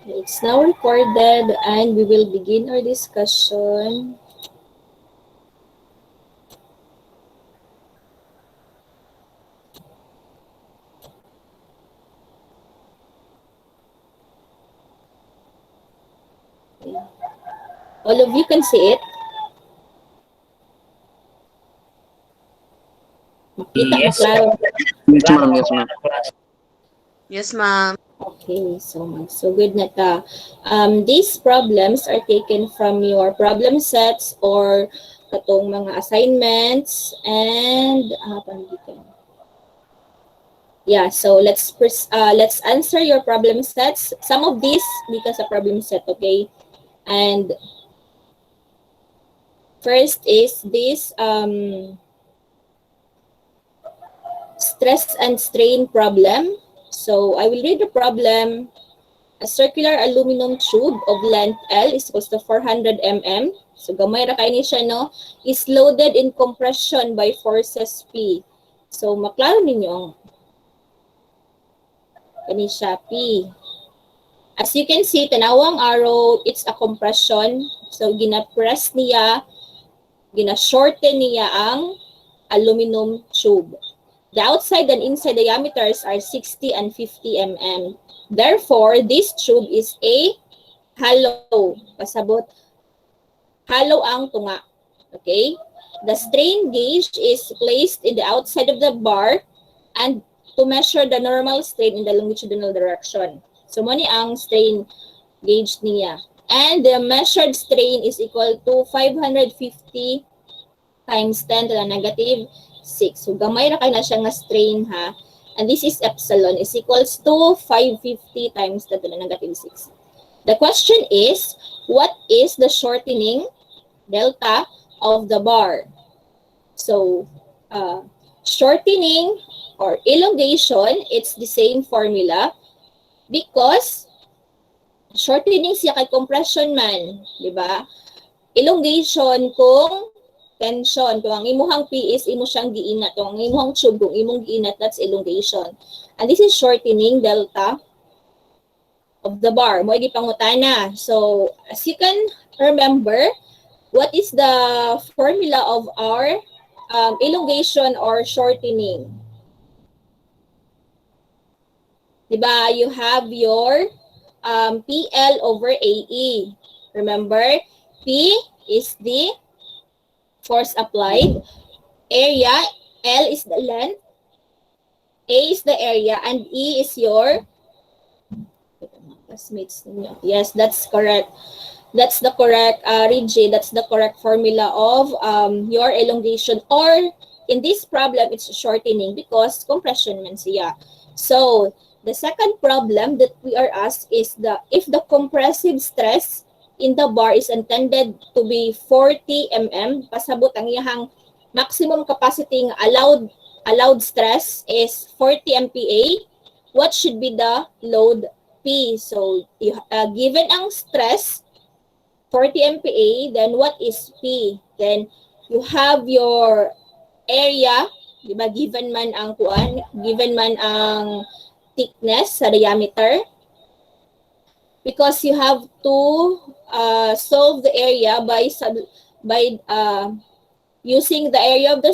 It's now recorded and we will begin our discussion. Okay. All of you can see it? Makita mo Yes. klaro. Yes, ma'am. Yes, ma'am. Yes, ma'am. Okay, so good na ta. These problems are taken from your problem sets or katong mga assignments and yeah, so let's answer your problem sets. Some of these because a problem set, okay? And first is this stress and strain problem. So I will read the problem. A circular aluminum tube of length L is equals to 400 mm. So gamay ra kay ni siya, no? Is loaded in compression by forces P. So maklaro ninyo ang kani siya P. As you can see, tanawang arrow, it's a compression. So gina-press niya, gina-shorten niya ang aluminum tube. The outside and inside diameters are 60 and 50 mm. Therefore, this tube is a hollow. Pasabot, hollow ang tunga. Okay? The strain gauge is placed in the outside of the bar and to measure the normal strain in the longitudinal direction. So, mo ni ang strain gauge niya. And the measured strain is equal to 550 times 10 to the negative 6. So, gamay ra kay na siya nga strain, ha? And this is epsilon is equals to 550 times 10 to the negative 6. The question is, what is the shortening delta of the bar? So, shortening or elongation, it's the same formula because shortening siya kay compression man, di ba? Elongation kung tension. Kung ang imuhang P is imo siyang giinat. Kung ang imuhang tube, kung imong giinat, that's elongation. And this is shortening delta of the bar. Mo gipangutana. So, as you can remember, what is the formula of our elongation or shortening? Diba? You have your PL over AE. Remember, P is the force applied, area, L is the length, A is the area, and E is your classmates. Yes, that's correct. That's the correct, Reggie, that's the correct formula of your elongation, or in this problem, it's shortening because compression man siya. So, the second problem that we are asked is if the compressive stress in the bar is intended to be 40 mm, pasabot ang iyang maximum capacity ng allowed stress is 40 MPa, what should be the load P? So, given ang stress, 40 MPa, then what is P? Then, you have your area, di ba, given man ang given man ang thickness sa diameter, because you have to solve the area by using the area of the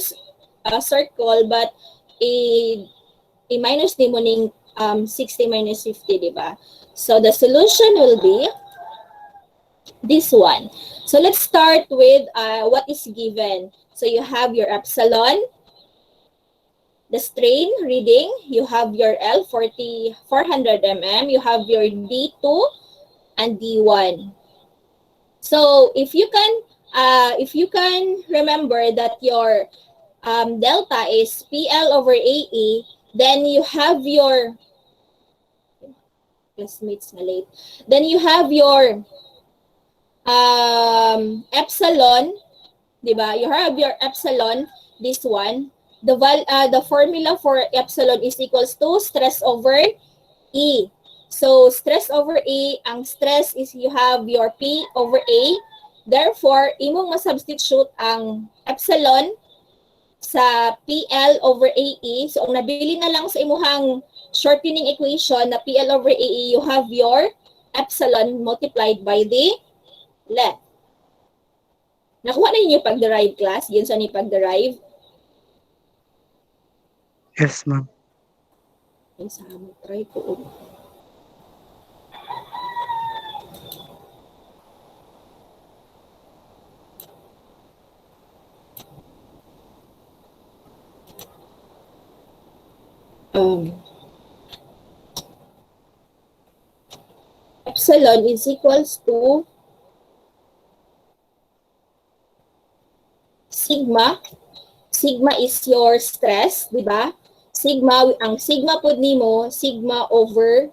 circle, but i-minus ni mo ning 60 minus 50, di ba? So the solution will be this one. So let's start with what is given. So you have your epsilon, the strain reading, you have your L 400 mm, you have your D2 and D1. So if you can remember that your delta is PL over AE, then you have your classmates na late. Then you have your epsilon, di ba? You have your epsilon, this one. The formula for epsilon is equals to stress over E. So, stress over E, ang stress is you have your P over A. Therefore, imong ma-substitute ang epsilon sa PL over AE. So, ang nabili na lang sa imuhang shortening equation na PL over AE, you have your epsilon multiplied by the length. Nakuha na ninyo pag-derive class? Yun sa ni pag-derive? Yes, ma'am. Ay, sa mo, try ko. Epsilon is equals to sigma. Sigma is your stress, di ba? Sigma, ang sigma po nimo, sigma over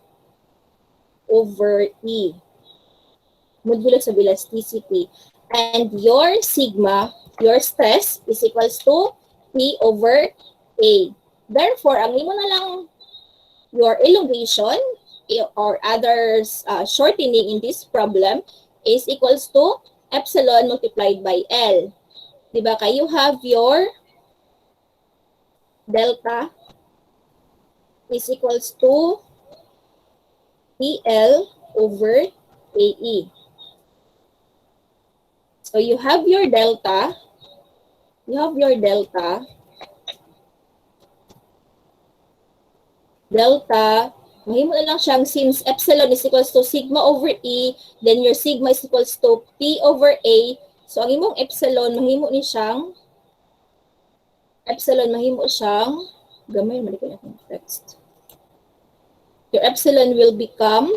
E. Modulo sa elasticity. And your sigma, your stress is equals to P over A. Therefore, ang imo na lang your elongation or others shortening in this problem is equals to epsilon multiplied by L. Diba? You have your delta is equals to PL over AE. So you have your delta. Mahimo na lang siyang since epsilon is equals to sigma over E, then your sigma is equals to P over A. So ang imong epsilon, mahimo siyang, gamay, mali ko na yung text. Your epsilon will become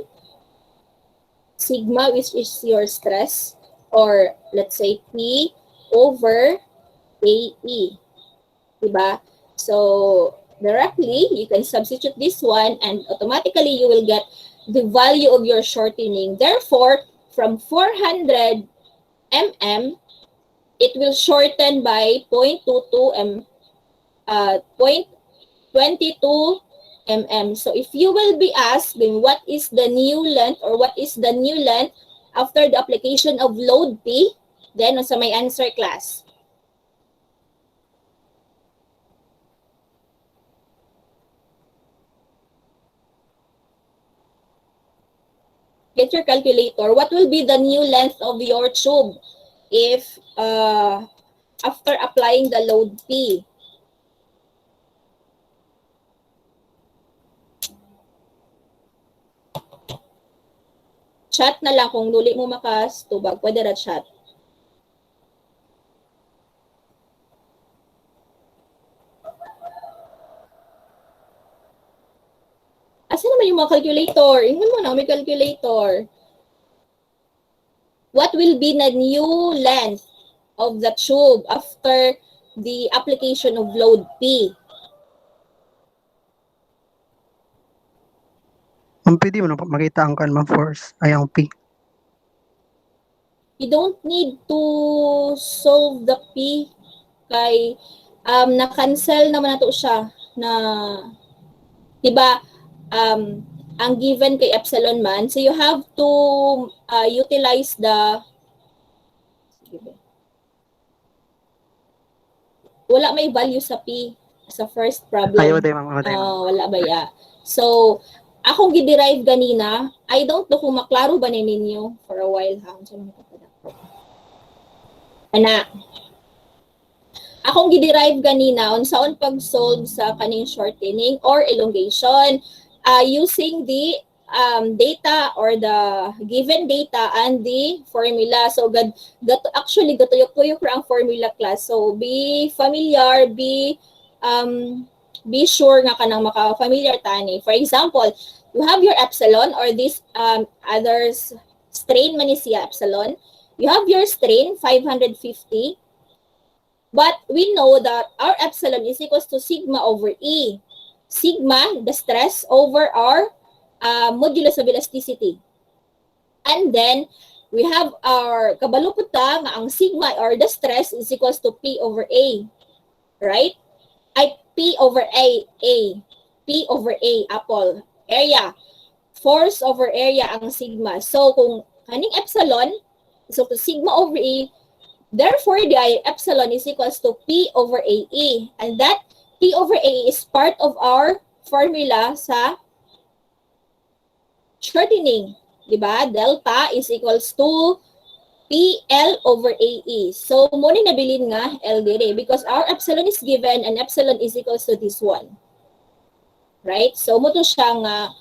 sigma, which is your stress, or let's say P over AE. Diba? So, directly, you can substitute this one and automatically you will get the value of your shortening. Therefore, from 400 mm, it will shorten by 0.22 mm. So if you will be asked what is the new length or what is the new length after the application of load P, then sa may answer class. Get your calculator. What will be the new length of your tube if after applying the load P? Chat na lang kung duli mo makastubag. Pwede na chat. Asa naman yung mga calculator? Ingon mo na, may calculator. What will be the new length of the tube after the application of load P? Ma'am, pwede mo na makita ang kan, ma'am, force. Ay, ang P. You don't need to solve the P kay na-cancel naman nato siya na diba ang given kay epsilon man, so you have to utilize the wala may value sa P sa first problem. Ayaw day, ma'am. Wala ba ya? So akong giderive ganina, I don't know kung maklaro ba ninyo for a while ha. Ana. Akong giderive ganina unsaon pag-solve sa kaning shortening or elongation using the data or the given data and the formula. So actually gatuyok-tuyok ra ang formula class. So be familiar, be sure nga kanang maka-familiar tani. For example, you have your epsilon or this others strain man is siya epsilon. You have your strain 550. But we know that our epsilon is equals to sigma over E. Sigma, the stress, over our modulus of elasticity. And then, we have our kabaluputa nga ang sigma or the stress is equals to P over A. Right? Ay, P over A. P over A, apple. Area. Force over area ang sigma. So, kung kaning epsilon, so to sigma over E, therefore, the epsilon is equals to P over AE. And that P over AE is part of our formula sa shortening. Diba? Delta is equals to PL over AE. So, muna nabilin nga L dire because our epsilon is given and epsilon is equals to this one. Right? So, mo to siya nga,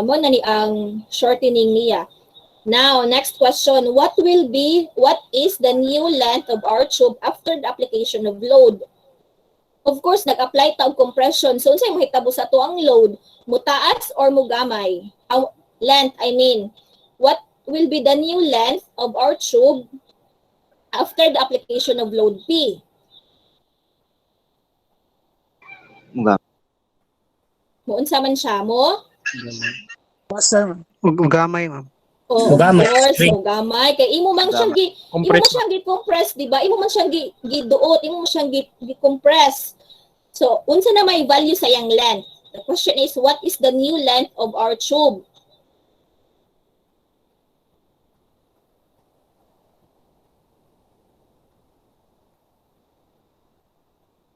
mo na ni ang shortening niya. Now, next question. What is the new length of our tube after the application of load? Of course, nag-apply ta og compression. So, unsay mahitabo sa to ang load? Mutaas or mugamay? Length, I mean. What will be the new length of our tube after the application of load P? Unsa man siya mo? Ugamay, ma'am. Oh, of Mugamay, course, string. mugamay. Kay imo man siyang gi-compress, di ba? Imo man siyang giduot, imo man siyang gi-compress. So, unsa na may value sa yang length? The question is, what is the new length of our tube?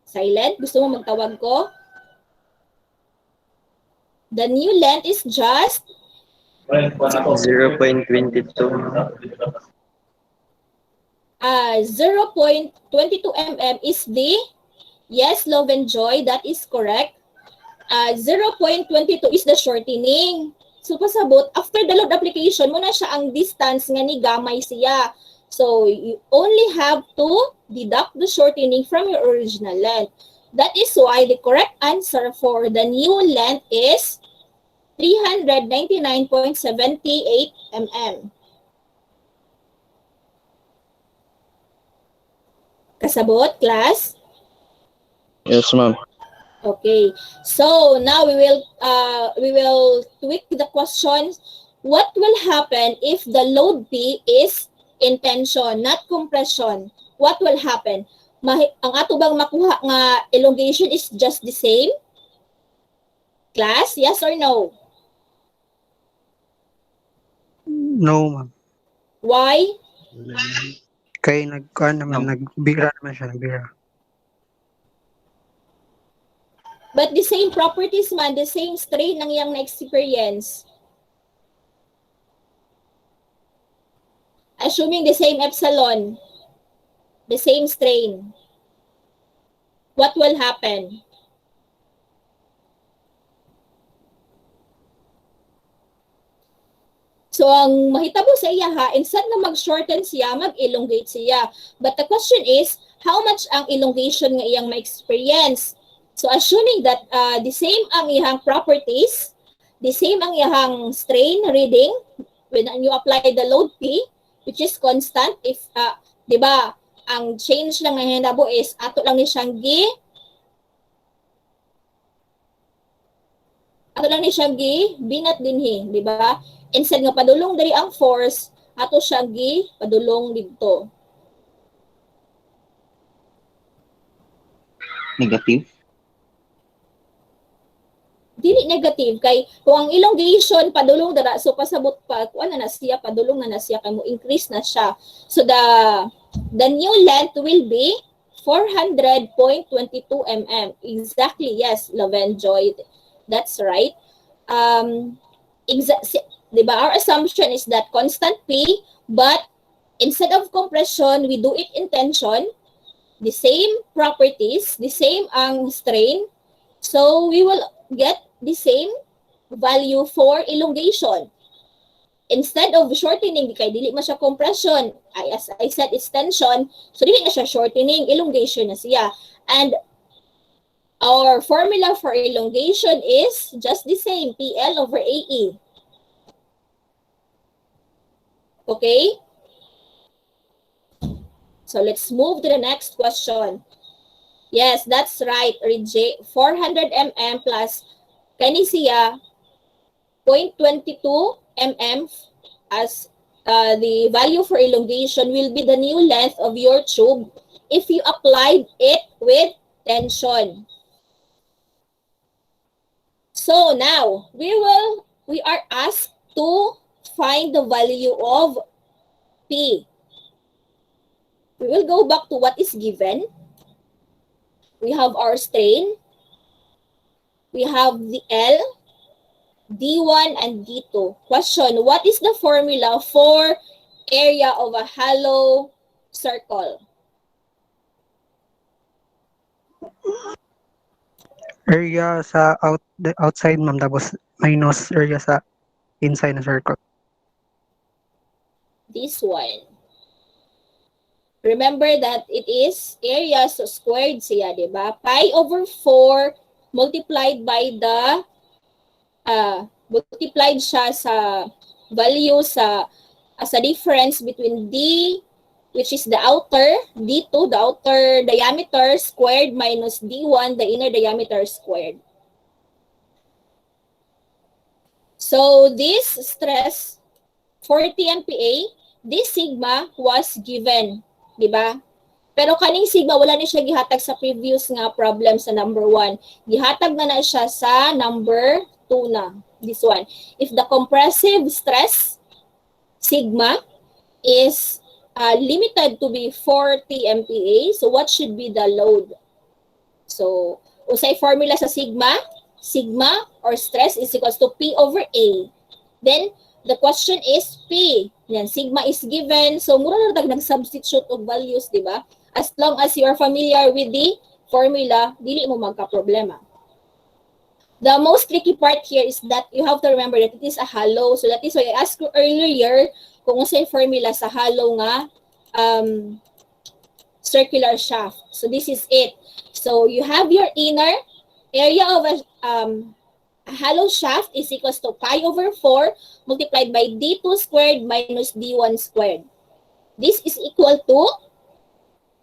Silent? Gusto mo magtawag ko? The new length is just 0.22. 0.22 mm is the, yes, Love and Joy, that is correct. 0.22 is the shortening. So, pasabot, after the load application, muna siya ang distance nga ni gamay siya. So, you only have to deduct the shortening from your original length. That is why the correct answer for the new length is 399.78 mm. Kasabot, class? Yes, ma'am. Okay. So now we will tweak the question. What will happen if the load P is in tension, not compression? What will happen? Ang ato bang makuha nga elongation is just the same? Class, yes or no? No, ma'am. Why? Kay nagbira naman siya, nagbira. But the same properties man, the same strain ng iyang na-experience. Assuming the same epsilon, the same strain, what will happen? So, ang mahitabo sa iya ha, instead na mag-shorten siya, mag-elongate siya. But the question is, how much ang elongation nga iyang ma-experience? So, assuming that the same ang iyang properties, the same ang iyang strain reading, when you apply the load P, which is constant, if, di ba, ang change lang na hinabo is, ato lang ni siyang binat dinhi, di ba? Instead nga padulong diri ang force, ato siya padulong dito. Negative? Dili negative kay kung ang elongation padulong dara so pasabot pa kuan na siya padulong na siya kay mo increase na siya. So the new length will be 400.22 mm. Exactly, yes, Loven Joy. That's right. Diba, our assumption is that constant P, but instead of compression, we do it in tension. The same properties, the same ang strain. So we will get the same value for elongation. Instead of shortening, kay dili man siya compression, as I said, it's tension. So dili na siya shortening, elongation na siya. And our formula for elongation is just the same, PL over AE. Okay? So let's move to the next question. Yes, that's right. 400 mm plus kani siya 0.22 mm as the value for elongation will be the new length of your tube if you applied it with tension. So now we are asked to find the value of P. We will go back to what is given. We have our strain. We have the L, D1 and D2. Question, what is the formula for area of a hollow circle? Area sa outside, ma'am, tapos minus area sa inside na circle. This one. Remember that it is area, so squared siya, di ba? Pi over 4 multiplied by the multiplied siya sa value sa as a difference between D, which is the outer, D2, the outer diameter squared minus D1, the inner diameter squared. So this stress, 40 MPa, this sigma was given, di ba? Pero kaning sigma, wala ni siya gihatag sa previous nga problem sa number 1. Gihatag na siya sa number 2 na, this one. If the compressive stress, sigma, is limited to be 40 MPa, so what should be the load? So, usay formula sa sigma, sigma or stress is equals to P over A. Then, the question is P. Yan, sigma is given. So, mura na nag-substitute of values, di ba? As long as you are familiar with the formula, dili mo magka-problema. The most tricky part here is that you have to remember that it is a hollow. So, that is why I asked you earlier kung unsay formula sa hollow nga circular shaft. So, this is it. So, you have your inner area of a hollow shaft is equals to pi over 4 multiplied by D2 squared minus D1 squared. This is equal to,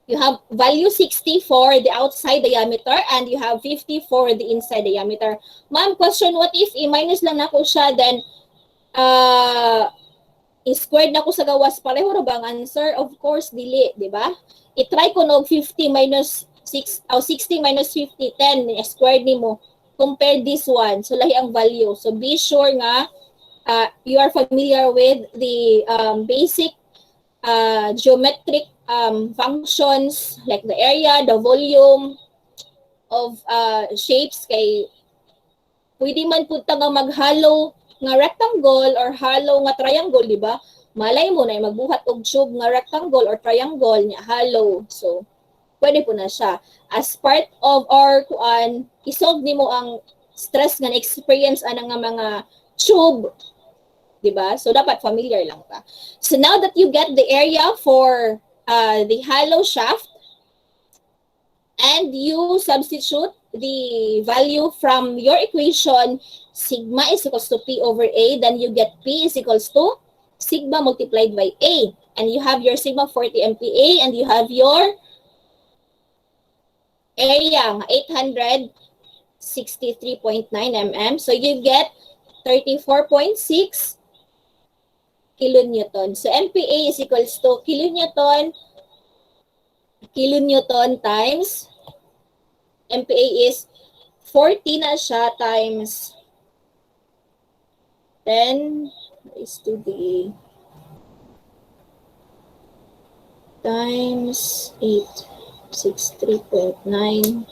you have value 60 for the outside diameter and you have 50 for the inside diameter. Ma'am, question, what if i-minus lang na ko siya, then i-squared na ko sa gawas, pareho na bang answer? Of course, dili, di ba? I-try ko no 50 minus 6, 60 minus 50, 10, squared ni mo. Compare this one. So, lahi ang value. So, be sure nga you are familiar with the basic geometric functions like the area, the volume of shapes. Kay pwede man punta nga mag-hollow nga rectangle or hollow nga triangle, di ba? Malay mo na magbuhat og tube nga rectangle or triangle nga hollow. So, pwede po na siya. As part of our isolve nimo ang stress nga na-experience anang nga mga tube, di ba? So, dapat familiar lang ta. So, now that you get the area for the hollow shaft, and you substitute the value from your equation, sigma is equals to P over A, then you get P is equals to sigma multiplied by A. And you have your sigma 40 MPa, and you have your area, 863.9 mm. So you get 34.6 kilonewton. So MPa is equals to kilonewton times, MPa is 40 na siya times 10 is to the times 863.9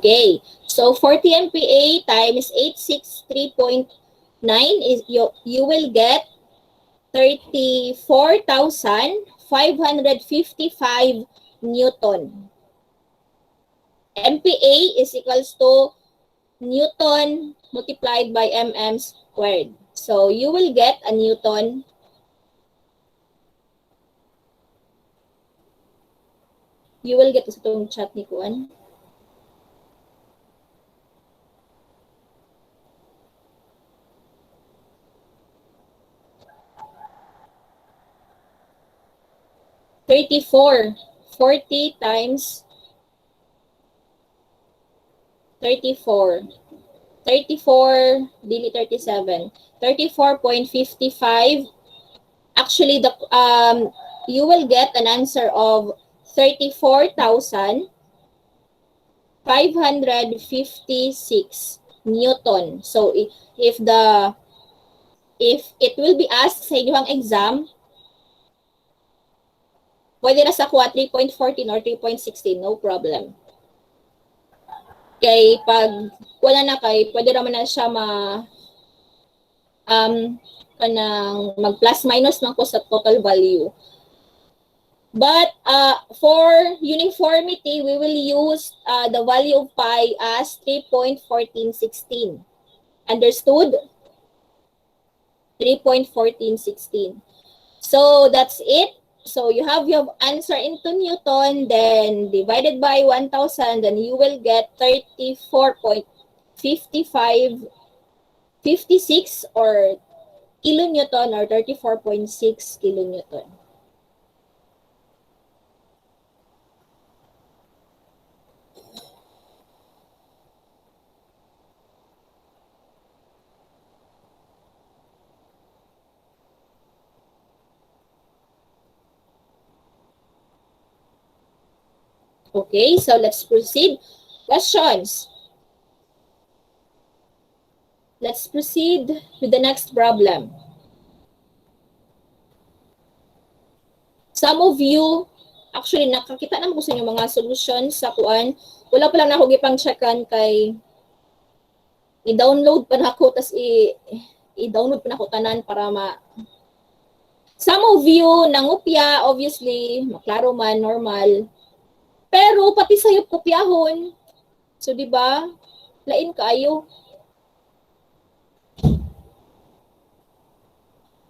Okay, so 40 MPa times 863.9 is you will get 34,555 Newton. MPa is equals to Newton multiplied by mm squared. So you will get a Newton. You will get sa itong chat ni Kuan. $34. 40 times 34. 34, dili 37. 34.55. Actually, you will get an answer of 34,556 Newton. So if it will be asked sa inyong exam, pwede na sa kuha 3.14 or 3.16, no problem. Kay pag wala na kay, pwede naman na siya kanang mag plus minus man ko sa total value. But for uniformity, we will use the value of pi as 3.1416. Understood? 3.1416. So that's it. So you have your answer into Newton, then divided by 1,000, then you will get 34.56 or kilonewton or 34.6 kilonewton. Okay, so let's proceed. Questions? Let's proceed with the next problem. Some of you, actually, nakakita naman ko sa inyo mga solutions sa kuan. Wala pa lang na ako gipang-checkan kay i-download pa na ako, tas i-download pa na ako tanan para Some of you, nangupya, obviously, maklaro man, normal. Pero pati sayop kopyahon. So, di ba? Lain kaayo.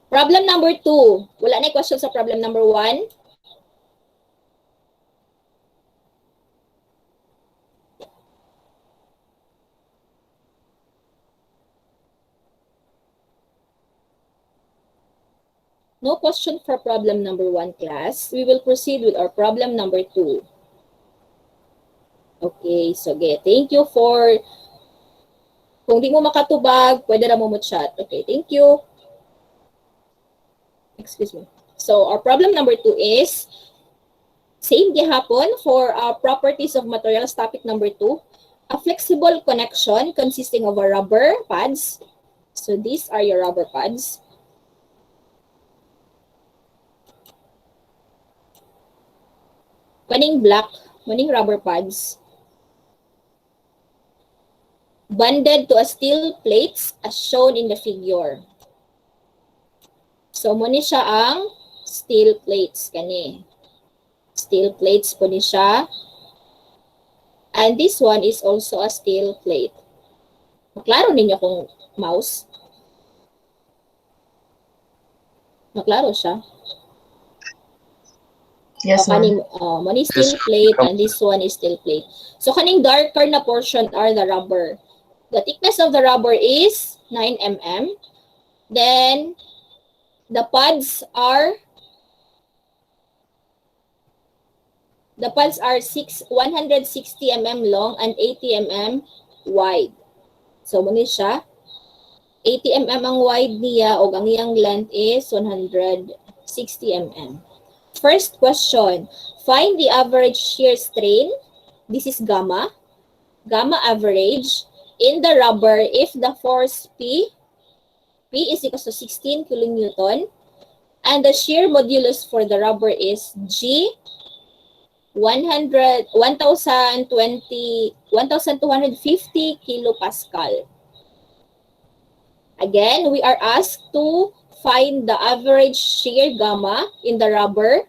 Problem number 2. Wala na question sa problem number 1. No question for problem number 1, class. We will proceed with our problem number 2. Okay, so thank you for, kung di mo makatubag, pwede na mo chat. Okay, thank you. Excuse me. So, our problem number 2 is, same gihapon for properties of materials, topic number 2, a flexible connection consisting of a rubber pads. So, these are your rubber pads. Maning rubber pads. Bonded to a steel plates as shown in the figure. So, muna siya ang steel plates kani. Steel plates po ni siya. And this one is also a steel plate. Maklaro ninyo kung mouse. Maklaro siya. Yes, ma'am. One is steel plate and this one is steel plate. So, kaning darker na portion are the rubber. The thickness of the rubber is 9 mm. Then, the pads are 160 mm long and 80 mm wide. So, muna siya. 80 mm ang wide niya o ang iyang length is 160 mm. First question, find the average shear strain. This is gamma average in the rubber if the force P is equal to 16 kilonewton and the shear modulus for the rubber is G 1250 kilopascal. Again, we are asked to find the average shear gamma in the rubber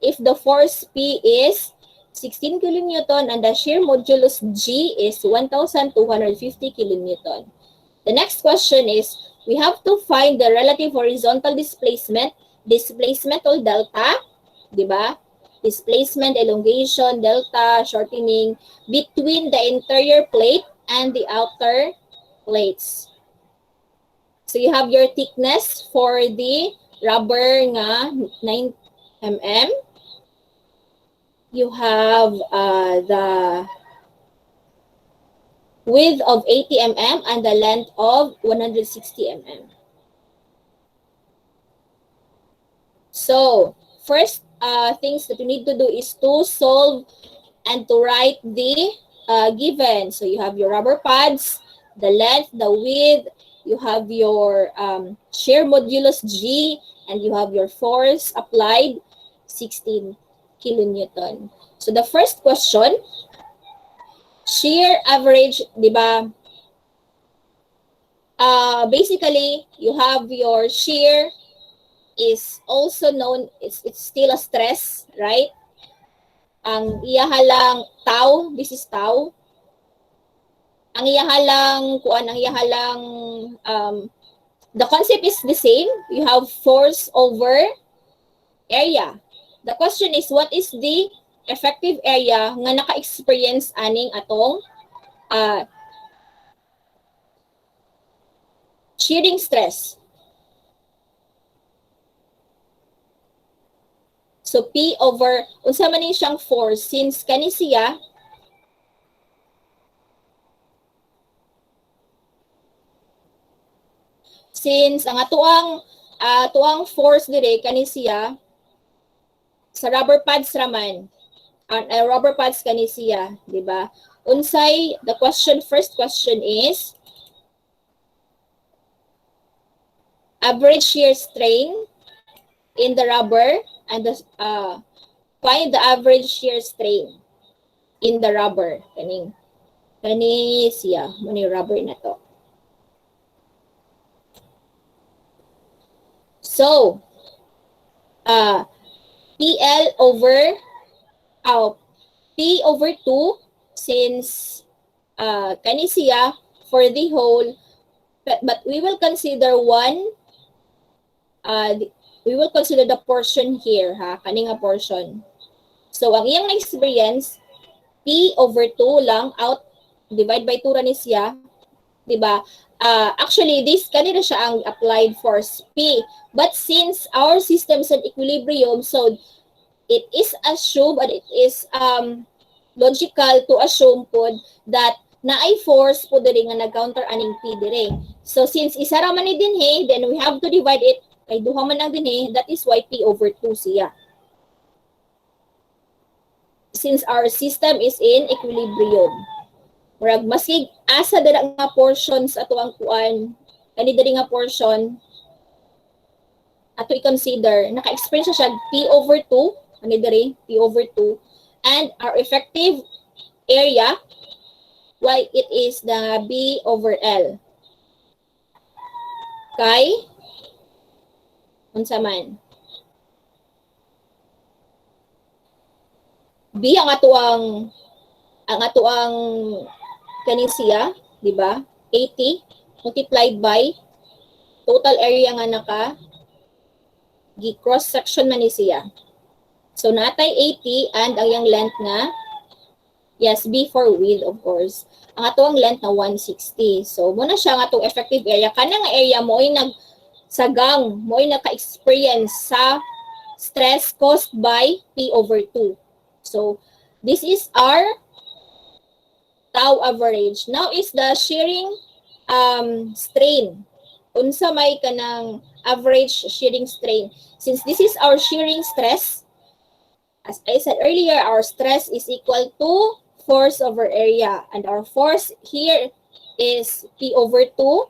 if the force P is 16 kilonewton and the shear modulus G is 1250 kilonewton. The next question is, we have to find the relative horizontal displacement or delta, di ba? Displacement, elongation, delta, shortening between the interior plate and the outer plates. So you have your thickness for the rubber nga 9 mm. You have width of 80 mm and the length of 160 mm. So, first things that you need to do is to solve and to write the given. So, you have your rubber pads, the length, the width, you have your shear modulus G, and you have your force applied, 16 kilonewton. So, the first question, shear average, di ba? Basically, you have your shear is also known, it's still a stress, right? Ang iyahalang tau, this is tau. Ang iyahalang, kuan, ang iyahalang, the concept is the same. You have force over area. The question is, what is the effective area nga naka-experience aning atong shearing stress? So, P over, unsa man ni siyang force, since kani siya, since ang atuang force dire kani siya, sa rubber pads raman, rubber pads kani siya, di ba? Unsay, the question, first question is, average shear strain in the rubber and the find the average shear strain in the rubber kani siya mo ni rubber na to. So PL over P over 2 since kani siya for the whole, but we will consider one we will consider the portion here, ha, kani nga portion. So, ang iyang experience, P over 2 lang, out, divide by 2 ra ni siya, di ba? Actually, this, kanina siya ang applied force, P. But since our system is in equilibrium, so it is assumed, and it is logical to assume po that naay force po diri nga nag-counter aning P dire. So, since isa ra man ni dinhi, then we have to divide it kay duha man lang dinhi, that is why P over 2 siya. Since our system is in equilibrium. Murag masig asa dira nga portions ato ang kuan, kani diri nga portion ato i-consider, naka-experience siya P over 2, kani diri P over 2, and our effective area, why it is the B over L. Kay unsa man. B ang atuang kani siya, di ba? 80 multiplied by total area nga naka gi-cross section man ni siya. So natay 80 and ang yang length nga, yes, B for width of course. Ang atuang length na 160. So muna siya nga atong effective area. Kana nga area mo ay nagsagang, mo ay naka-experience sa stress caused by P over 2. So this is our tau average. Now is the shearing strain. Unsa may kanang average shearing strain. Since this is our shearing stress, as I said earlier, our stress is equal to force over area. And our force here is P over 2.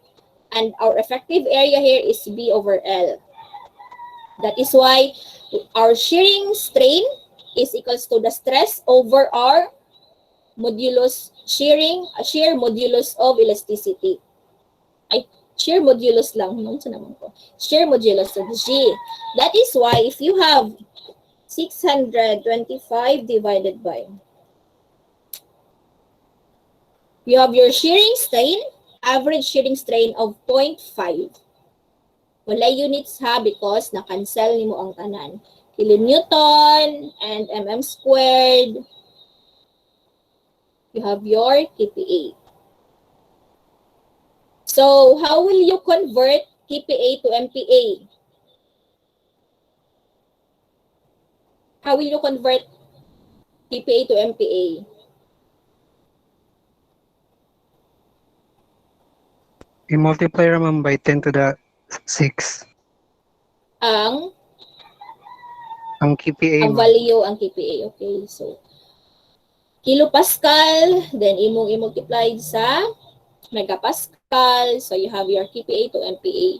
And our effective area here is B over L. That is why our shearing strain is equals to the stress over our modulus shear modulus of elasticity. Ay, shear modulus lang. Shear modulus of G. That is why if you have 625 divided by, you have your shearing strain, average shearing strain of 0.5. Wala units ha because na-cancel nimo ang tanan. Kilonewton and mm squared. You have your kPa. So, how will you convert kPa to MPa? How will you convert kPa to MPa? I-multiply ra ma'am by 10 to the 6. Ang Ang KPA ma'am. value, ang KPA. Okay, so kilopascal, then imong i-multiply sa megapascal, so you have your KPA to MPa.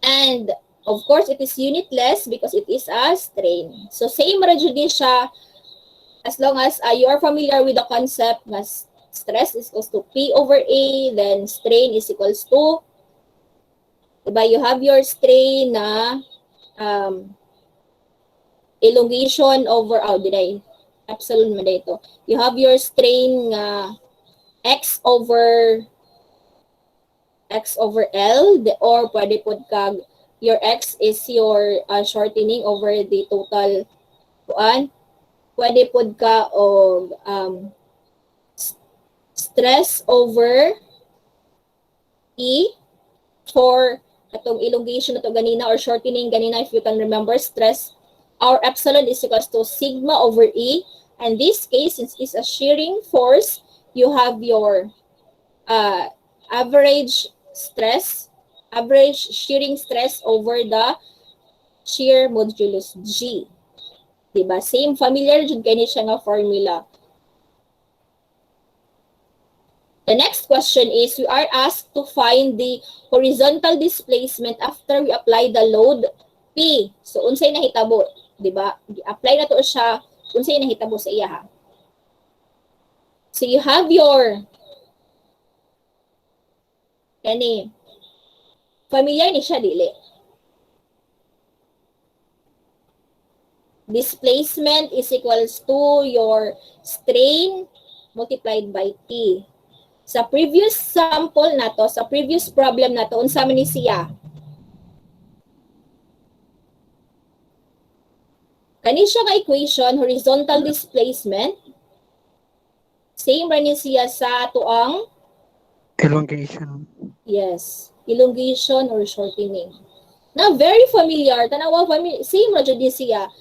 And of course, it is unitless because it is a strain. So same ra jud din siya as long as you are familiar with the concept na stress is equals to P over A, then strain is equals to, diba, you have your strain na elongation over, epsilon mo dito. You have your strain nga x over L, or pwede po kag your x is your shortening over the total kuan. Pwede po ka og stress over E for atong elongation na to ganina or shortening ganina, if you can remember, stress, our epsilon is equals to sigma over E. And this case, since it's a shearing force, you have your average shearing stress over the shear modulus G. Diba? Same, familiar jud kani siya nga formula. The next question is, we are asked to find the horizontal displacement after we apply the load P. So, unsay nahitabo? Diba? Apply na to siya, unsay nahitabo sa iya ha. So, you have your familiar ni siya, dili. Displacement is equals to your strain multiplied by T. Sa previous sample na to, sa previous problem na to, unsa man ni siya? Kani siya nga equation, horizontal displacement. Same ra ni siya sa tuang Elongation. yes, elongation or shortening. Na very familiar, tanawa familiar, same ra jud siya.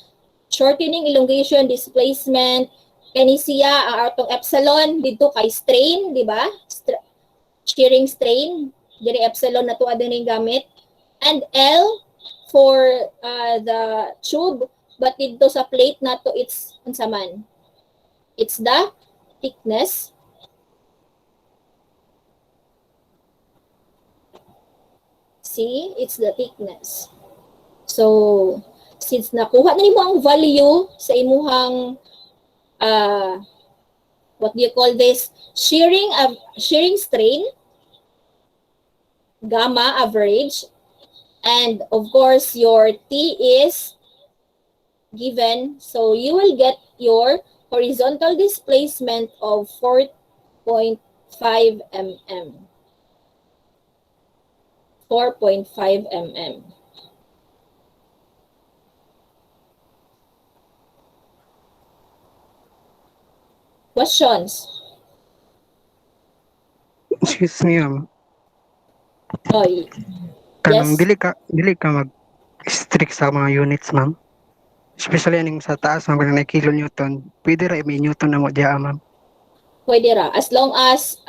Shortening, elongation, displacement, kani siya ang atong epsilon dito kay strain, di ba? Shearing strain, diri epsilon na to adin gamit. And L for the tube, but dito sa plate na to, it's unsa man? It's the thickness. See, it's the thickness. So, since nakuha na nimo ang value sa imuhang what do you call this? Shearing strain, gamma average, and of course your T is given, so you will get your horizontal displacement of 4.5 mm. 4.5 mm. Questions? Excuse me ma'am. Oh, Kanang yes. dili ka mag-strict sa mga units ma'am. Especially aning sa taas ma'am kanang kilonewton. Pwede ra may newton na mo diya ma'am. Pwede ra. As long as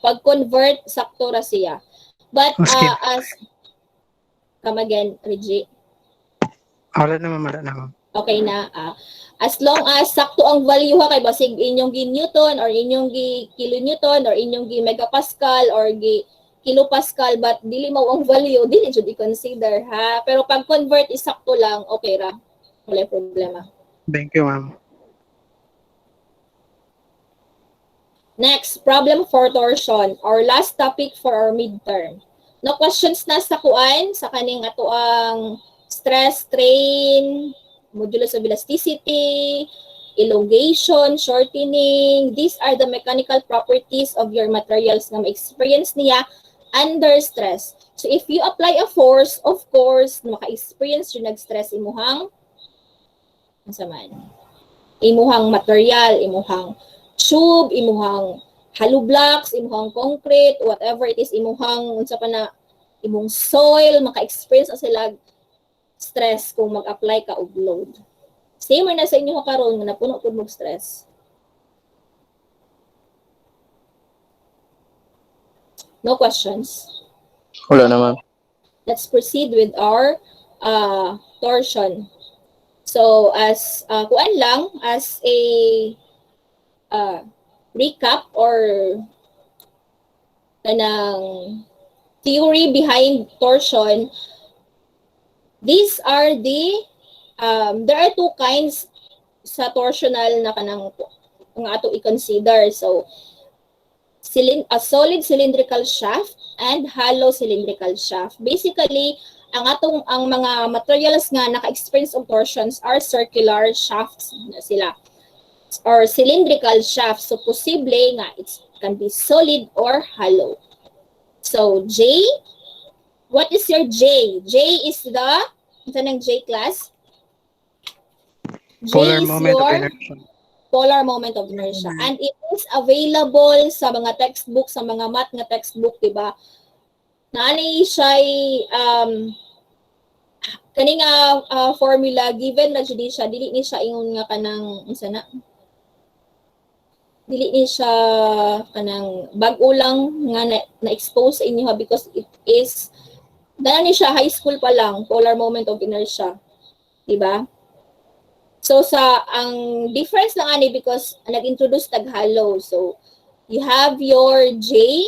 pag-convert, sakto ra siya. But Maski. come again, Reggie. Wala na ma'am. Okay na. As long as sakto ang value ha, kay basig inyong gi-newton or inyong gi-kilonewton or inyong gi-megapascal or kilopascal, but dili mo ang value, dili jud i-consider ha. Pero pag convert is sakto lang, okay ra. Wala problema. Thank you ma'am. Next, problem for torsion, our last topic for our midterm. No questions na sa kuan, sa kaning ato ang stress, strain, modulus of elasticity, elongation, shortening. These are the mechanical properties of your materials na ma-experience niya under stress. So if you apply a force, of course, maka-experience yung nag-stress imuhang imuhang material, imuhang tube, imuhang hollow blocks, imuhang concrete, whatever it is, imuhang unsa pa na imong soil, maka-experience sila stress kung mag-apply ka og load. Same na sa inyo karon nga napuno pud mo stress. No questions? Wala na, ma'am. Let's proceed with our torsion. So, as kuan lang, as a recap or kanang theory behind torsion, these are the, there are two kinds sa torsional na kanang ang ato i-consider. So, a solid cylindrical shaft and hollow cylindrical shaft. Basically, ang mga materials nga naka-experience of torsions are circular shafts na sila or cylindrical shafts. So, posible nga it can be solid or hollow. So, J, what is your J? J is the, ito ng J class? J Polar is moment of your inertia. polar moment of inertia. And it is available sa mga textbook, sa mga math nga textbook, diba? Naanay siya kani nga formula given na jud siya, dili ni siya ingon nga kanang unsa na? Dili ni siya kanang bag-o lang nga na-expose sa inyo ha, because it is dala ni siya high school pa lang, polar moment of inertia. Diba? So ang difference lang ani because nag-introduce tag-hollow. So you have your J,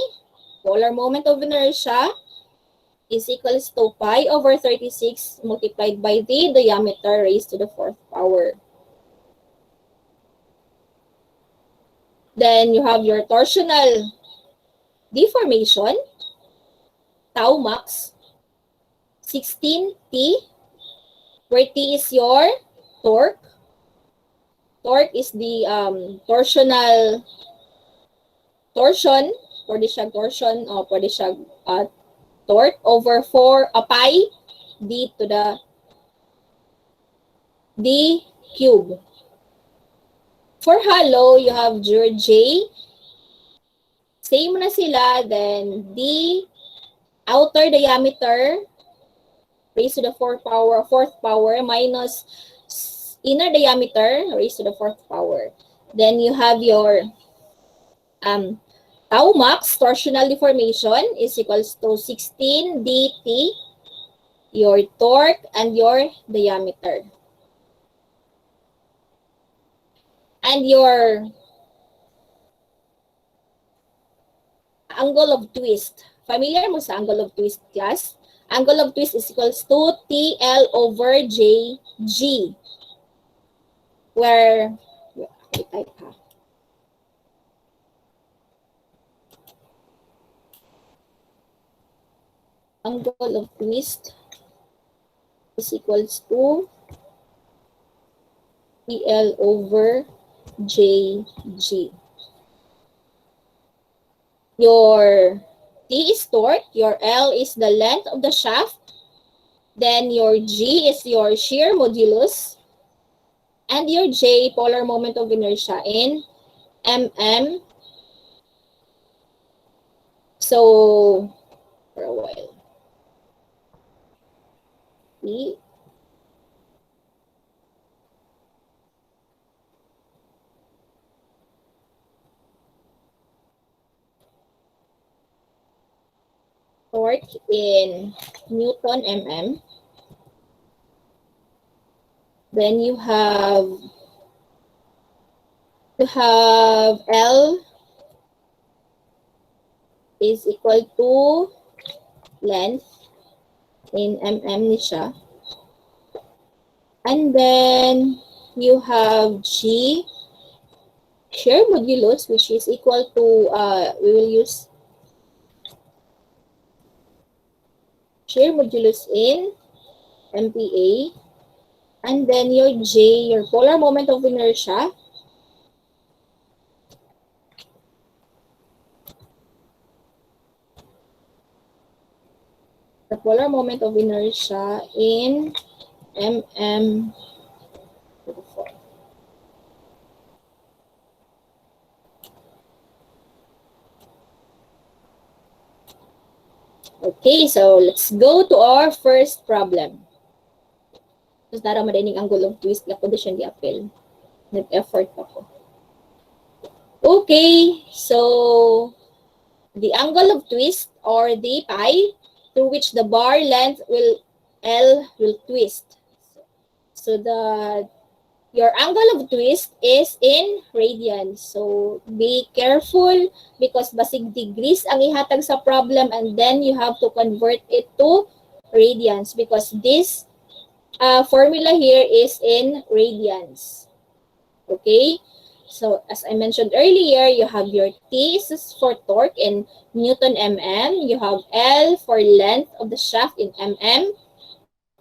polar moment of inertia, is equals to pi over 36 multiplied by the diameter raised to the fourth power. Then you have your torsional deformation, tau max, 16T, where T is your torque. Torque is the torsion, pwede siya torsion, o pwede siya torque over 4 pi d to the d cube. For hollow, you have your J. Same na sila, then d outer diameter raised to the fourth power minus inner diameter raised to the fourth power. Then you have your tau max, torsional deformation, is equals to 16 dt, your torque, and your diameter. And your angle of twist. Familiar mo sa angle of twist, class? Angle of twist is equals to TL over JG. Where, I type ha. Angle of twist is equals to TL over JG. Your T is torque, your L is the length of the shaft, then your G is your shear modulus, and your J, polar moment of inertia in mm. So, for a while. T. Torque in Newton mm. Then you have L is equal to length in mm ni siya. And then you have G, shear modulus, which is equal to, we will use shear modulus in MPa. And then your J, your polar moment of inertia, the polar moment of inertia in mm. Okay, so let's go to our first problem. Tapos nara madining ang gulong twist na condition di apel. Nag-effort ako. Okay, so the angle of twist or the pi through which the bar length L will twist. So your angle of twist is in radians. So be careful because basig degrees ang ihatag sa problem and then you have to convert it to radians because this formula here is in radians. Okay? So as I mentioned earlier, you have your T is for torque in Newton mm. You have L for length of the shaft in mm.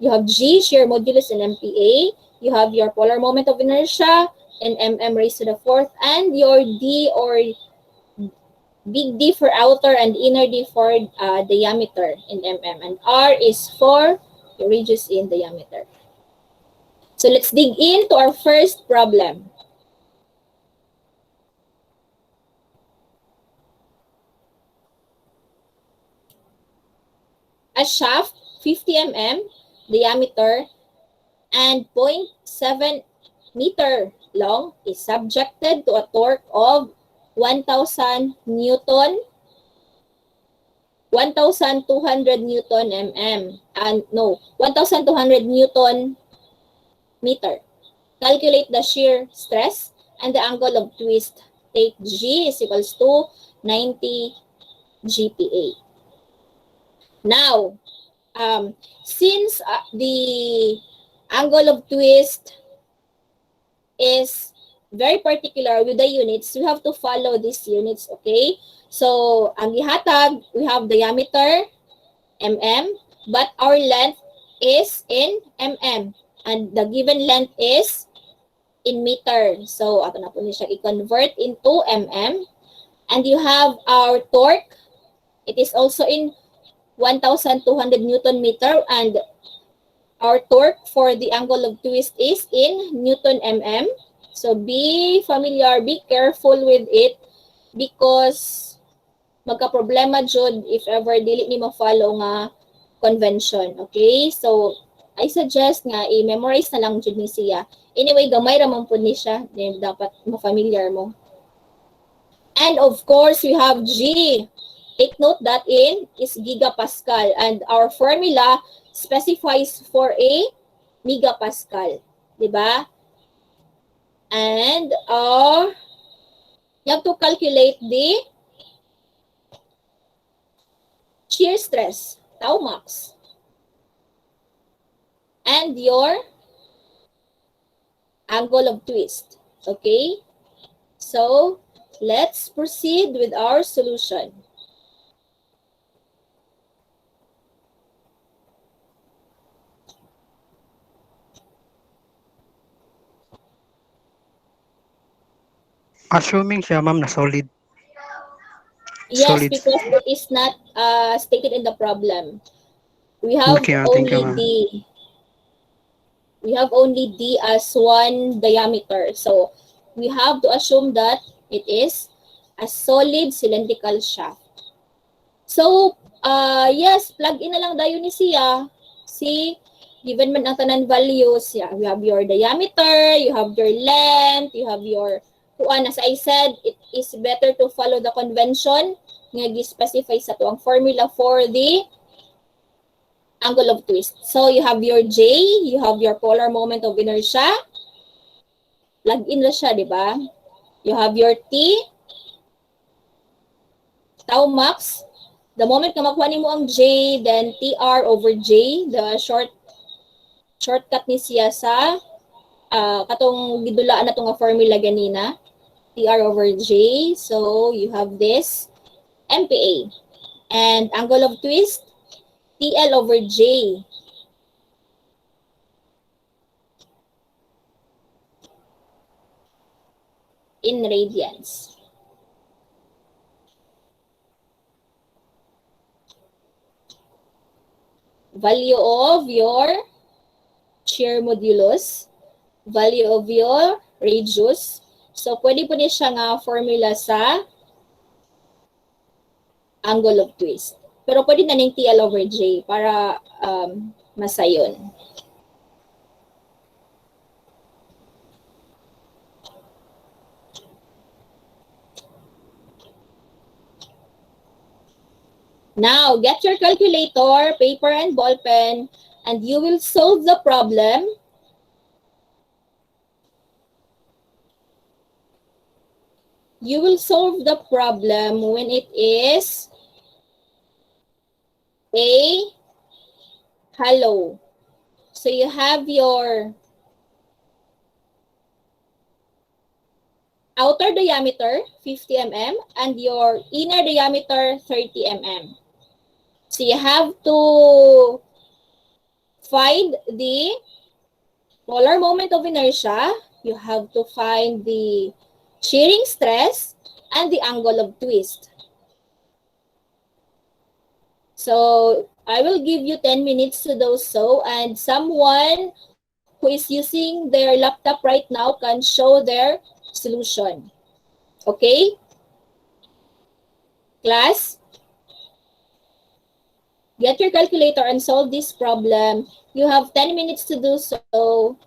You have G, shear modulus in MPa. You have your polar moment of inertia in mm raised to the fourth. And your D or big D for outer and inner D for diameter in mm. And R is for the radius in diameter. So let's dig into our first problem. A shaft 50 mm diameter and 0.7 meter long is subjected to a torque of 1,000 Newton, 1,200 Newton mm, and no, 1,200 Newton meter. Calculate the shear stress and the angle of twist. Take G is equals to 90 GPa. Now, since the angle of twist is very particular with the units, we have to follow these units, okay? So, ang ihatag, we have diameter, mm, but our length is in mm, and the given length is in meter. So, ato na po niya siya i-convert into mm, and you have our torque, it is also in 1,200 Newton meter, and our torque for the angle of twist is in Newton mm. So be familiar, be careful with it because magka-problema jud if ever dili ni ma-follow nga convention. Okay? So I suggest nga i-memorize na lang jud ni siya. Anyway, gamay ra man pud ni siya, then dapat ma-familiar mo. And of course, we have G. Take note that in is gigapascal and our formula specifies for a megapascal, di ba? And you have to calculate the shear stress, tau max, and your angle of twist. Okay? So, let's proceed with our solution. Assuming siya, ma'am, na solid. Yes, Solid. because it is not stated in the problem. We have Okay, thank you, only ma'am. D. We have only D as one diameter. So, we have to assume that it is a solid cylindrical shaft. So, yes, plug in na lang dayo ni siya. See, given man ang tanan values, yeah, you have your diameter, you have your length, you have your as I said, it is better to follow the convention nga gi-specify sa tuang formula for the angle of twist. So, you have your J, you have your polar moment of inertia. Plug in na siya, di ba? You have your T, tau max. The moment na makuha mo ang J, then TR over J, the shortcut ni siya sa katong gidulaan na itong formula ganina. TR over J. So, you have this MPa. And angle of twist, TL over J. In radians. Value of your shear modulus. Value of your radius. So, pwede po niya siya nga formula sa angle of twist. Pero pwede na ng TL over J para masayon. Now, get your calculator, paper, and ball pen, and you will solve the problem. You will solve the problem when it is a hollow. So you have your outer diameter 50 mm and your inner diameter 30 mm. So you have to find the polar moment of inertia. You have to find the shearing stress and the angle of twist. So I will give you 10 minutes to do so, and someone who is using their laptop right now can show their solution. Okay? Class, get your calculator and solve this problem. You have 10 minutes to do so.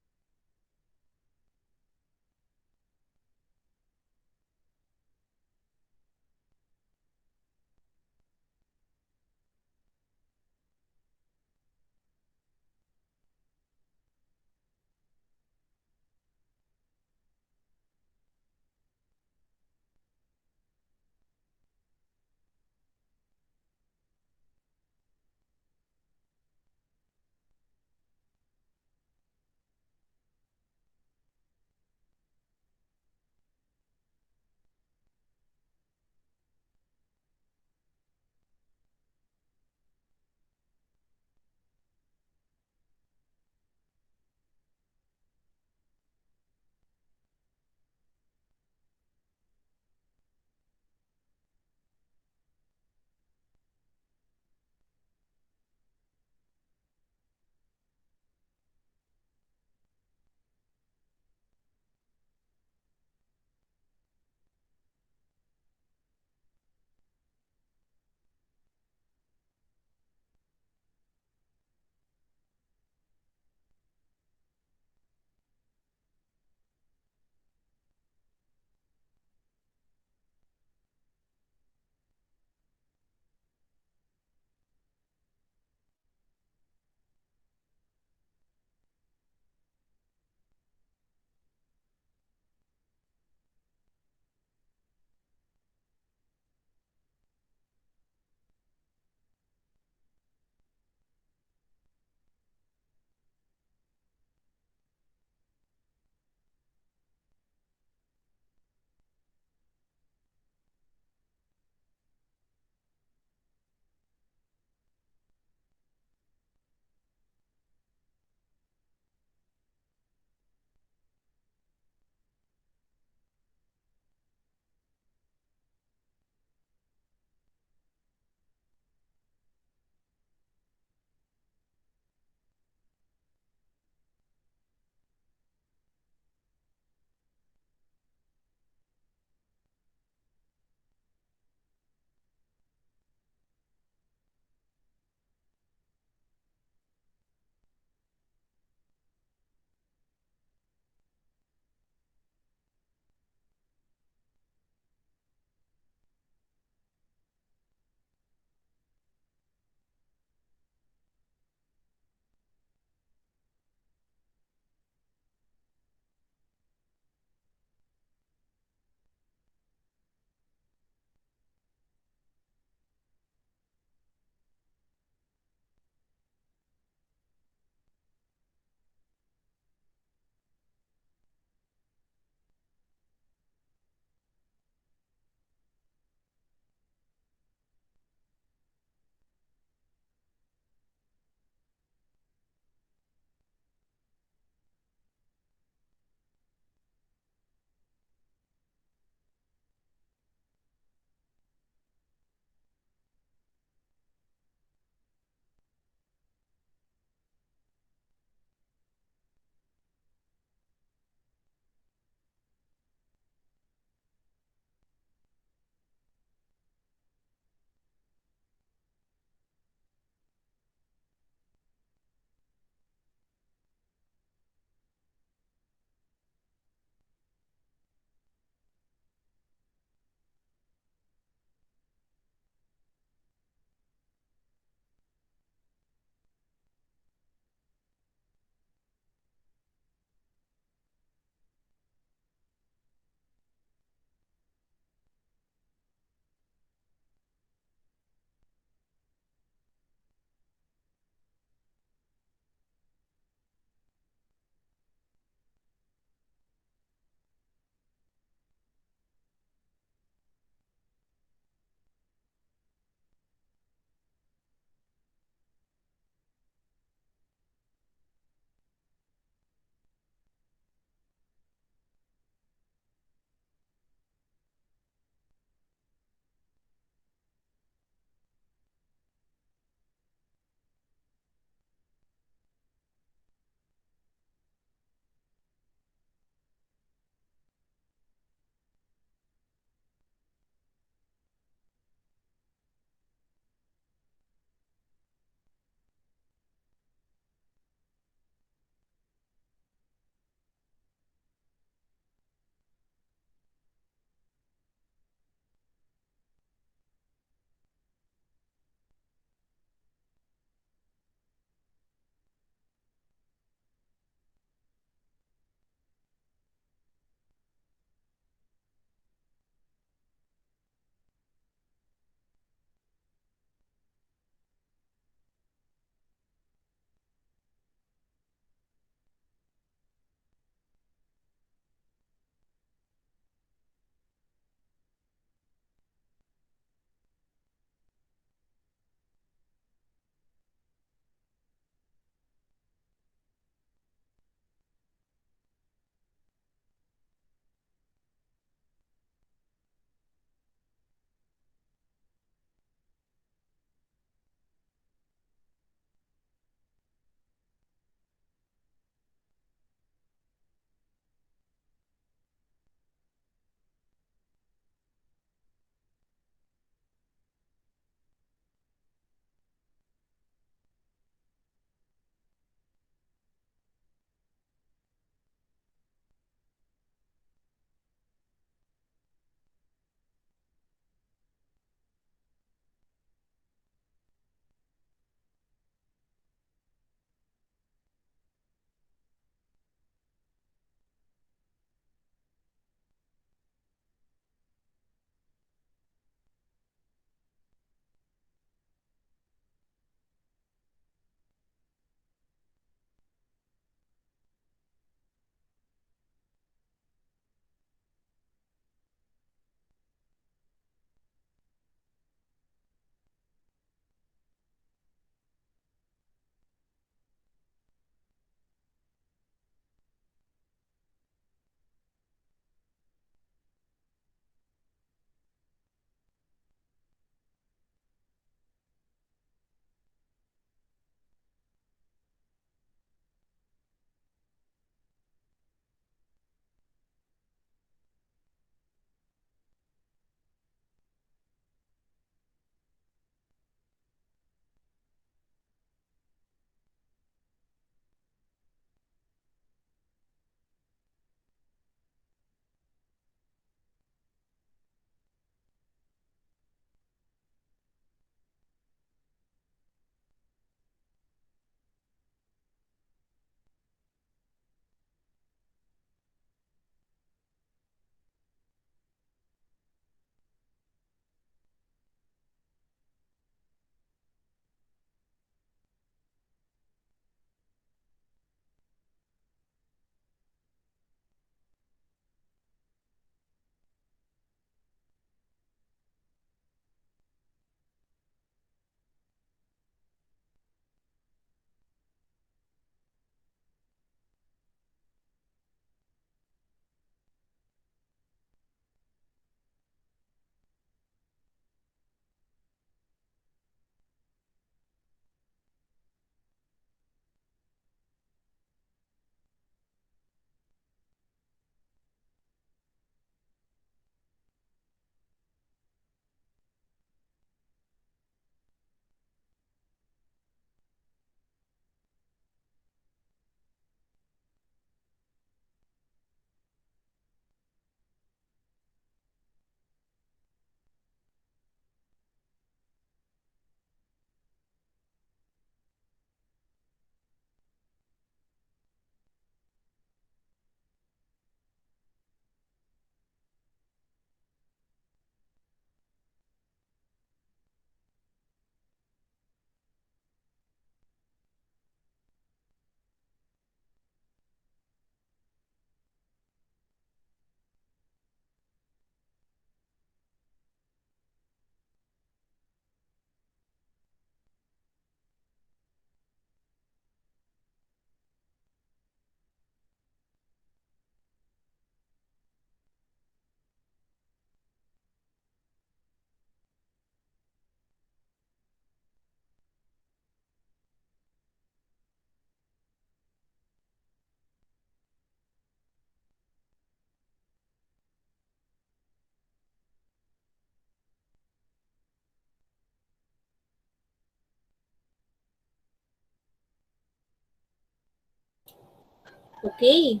Okay.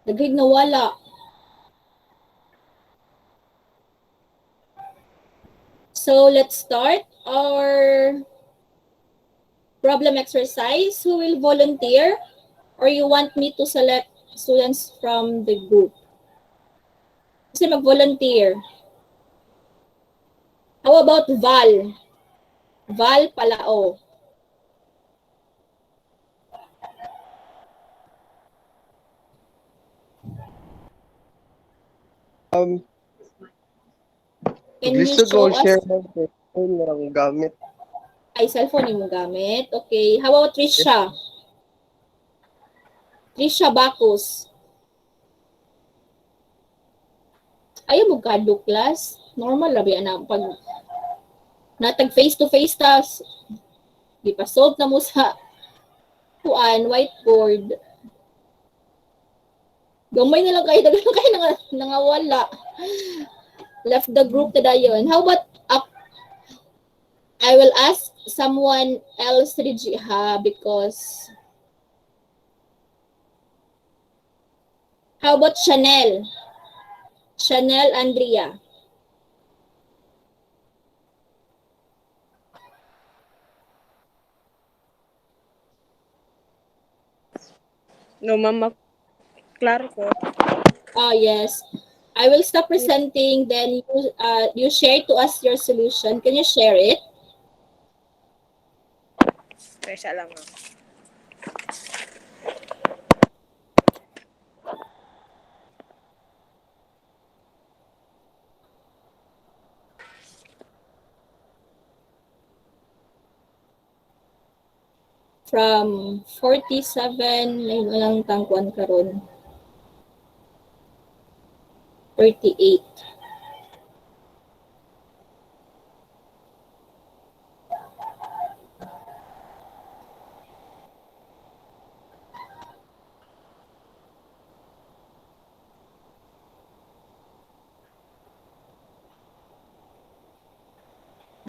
Dagig nawala. So let's start our problem exercise. Who will volunteer? Or you want me to select students from the group? Kasi mag-volunteer. How about Val? Val Palao. Um, Can you gusto ko show us? share ng cellphone ng gamit. Ay, cellphone yung gamit. Okay. How about Trisha? Trisha Bacus. Ayaw mo kado class. Normal labi na pag natag face to face tas di pa solve na mo sa kuan whiteboard. Gamay na lang kayo, dagan kayo nangawala. Left the group na dayon. How about I will ask someone else Rigi ha because how about Chanel? Chanel Andrea. No, ma'am. Klaro ko. Oh, yes. I will stop presenting, then you share to us your solution. Can you share it? Tresya lang, ma'am. From 47, lain lang tangkuan karon. 38.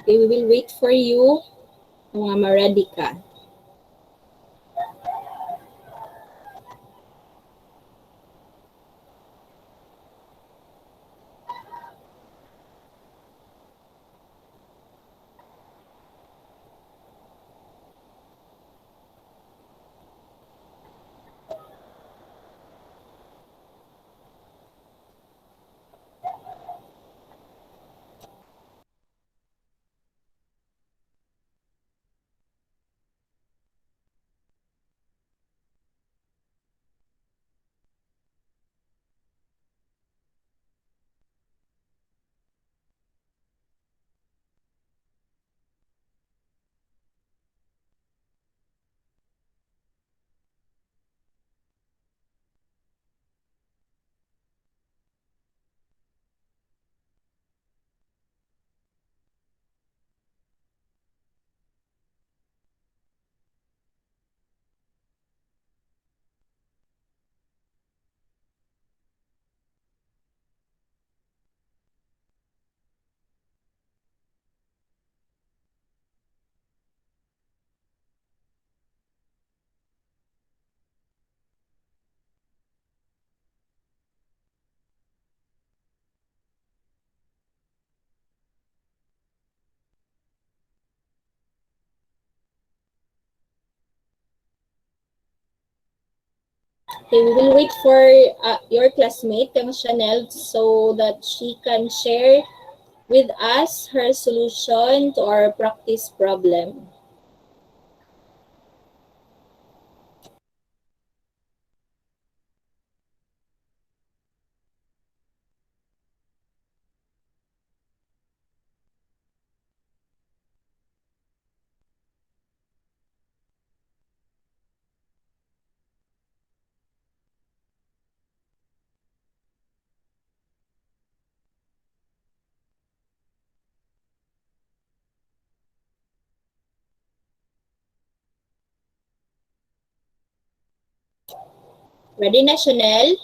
Okay, we will wait for you. Mga ma-ready ka. Okay, we will wait for your classmate, kang Chanel, so that she can share with us her solution to our practice problem. Ready na, Chanel?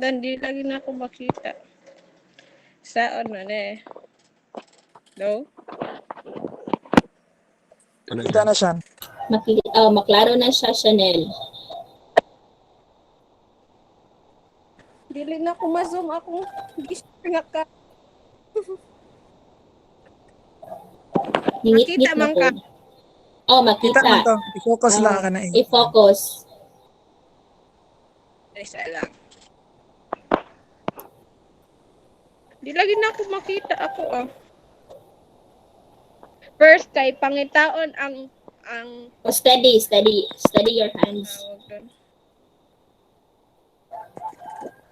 Dan di lagi na ako makita. Saan man eh. No? Kita na siya. Maklaro na siya, Chanel. Dili na ako ma-zoom akong nga ka. Ningit-ngit Makita na man po. ka. Oh, Kita man makita. to. I-focus lang ka na eh. I-focus. Isa lang. Di lagi na ako makita ako ah. First kay pangitaon ang Oh, steady your hands. tawag doon.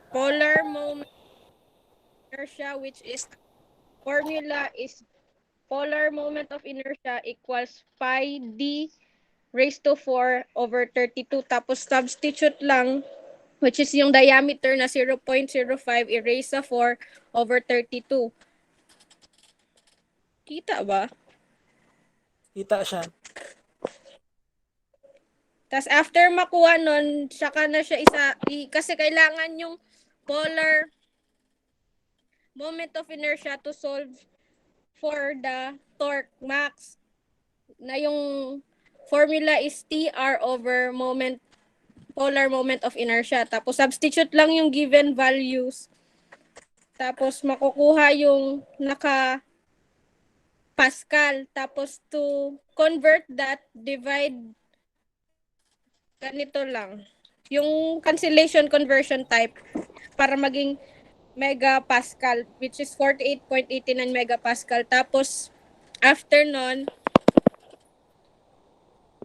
Polar moment inertia, which is formula is polar moment of inertia equals pi d raised to 4 over 32. Tapos substitute lang, which is yung diameter na 0.05 erase sa 4 over 32. Kita ba? Kita siya. Tapos after makuha nun, saka na siya kasi kailangan yung polar moment of inertia to solve for the torque max na yung formula is TR over polar moment of inertia. Tapos substitute lang yung given values. Tapos makukuha yung naka Pascal. Tapos to convert that, divide ganito lang. Yung cancellation conversion type para maging megapascal, which is 48.89 megapascal. Tapos after nun,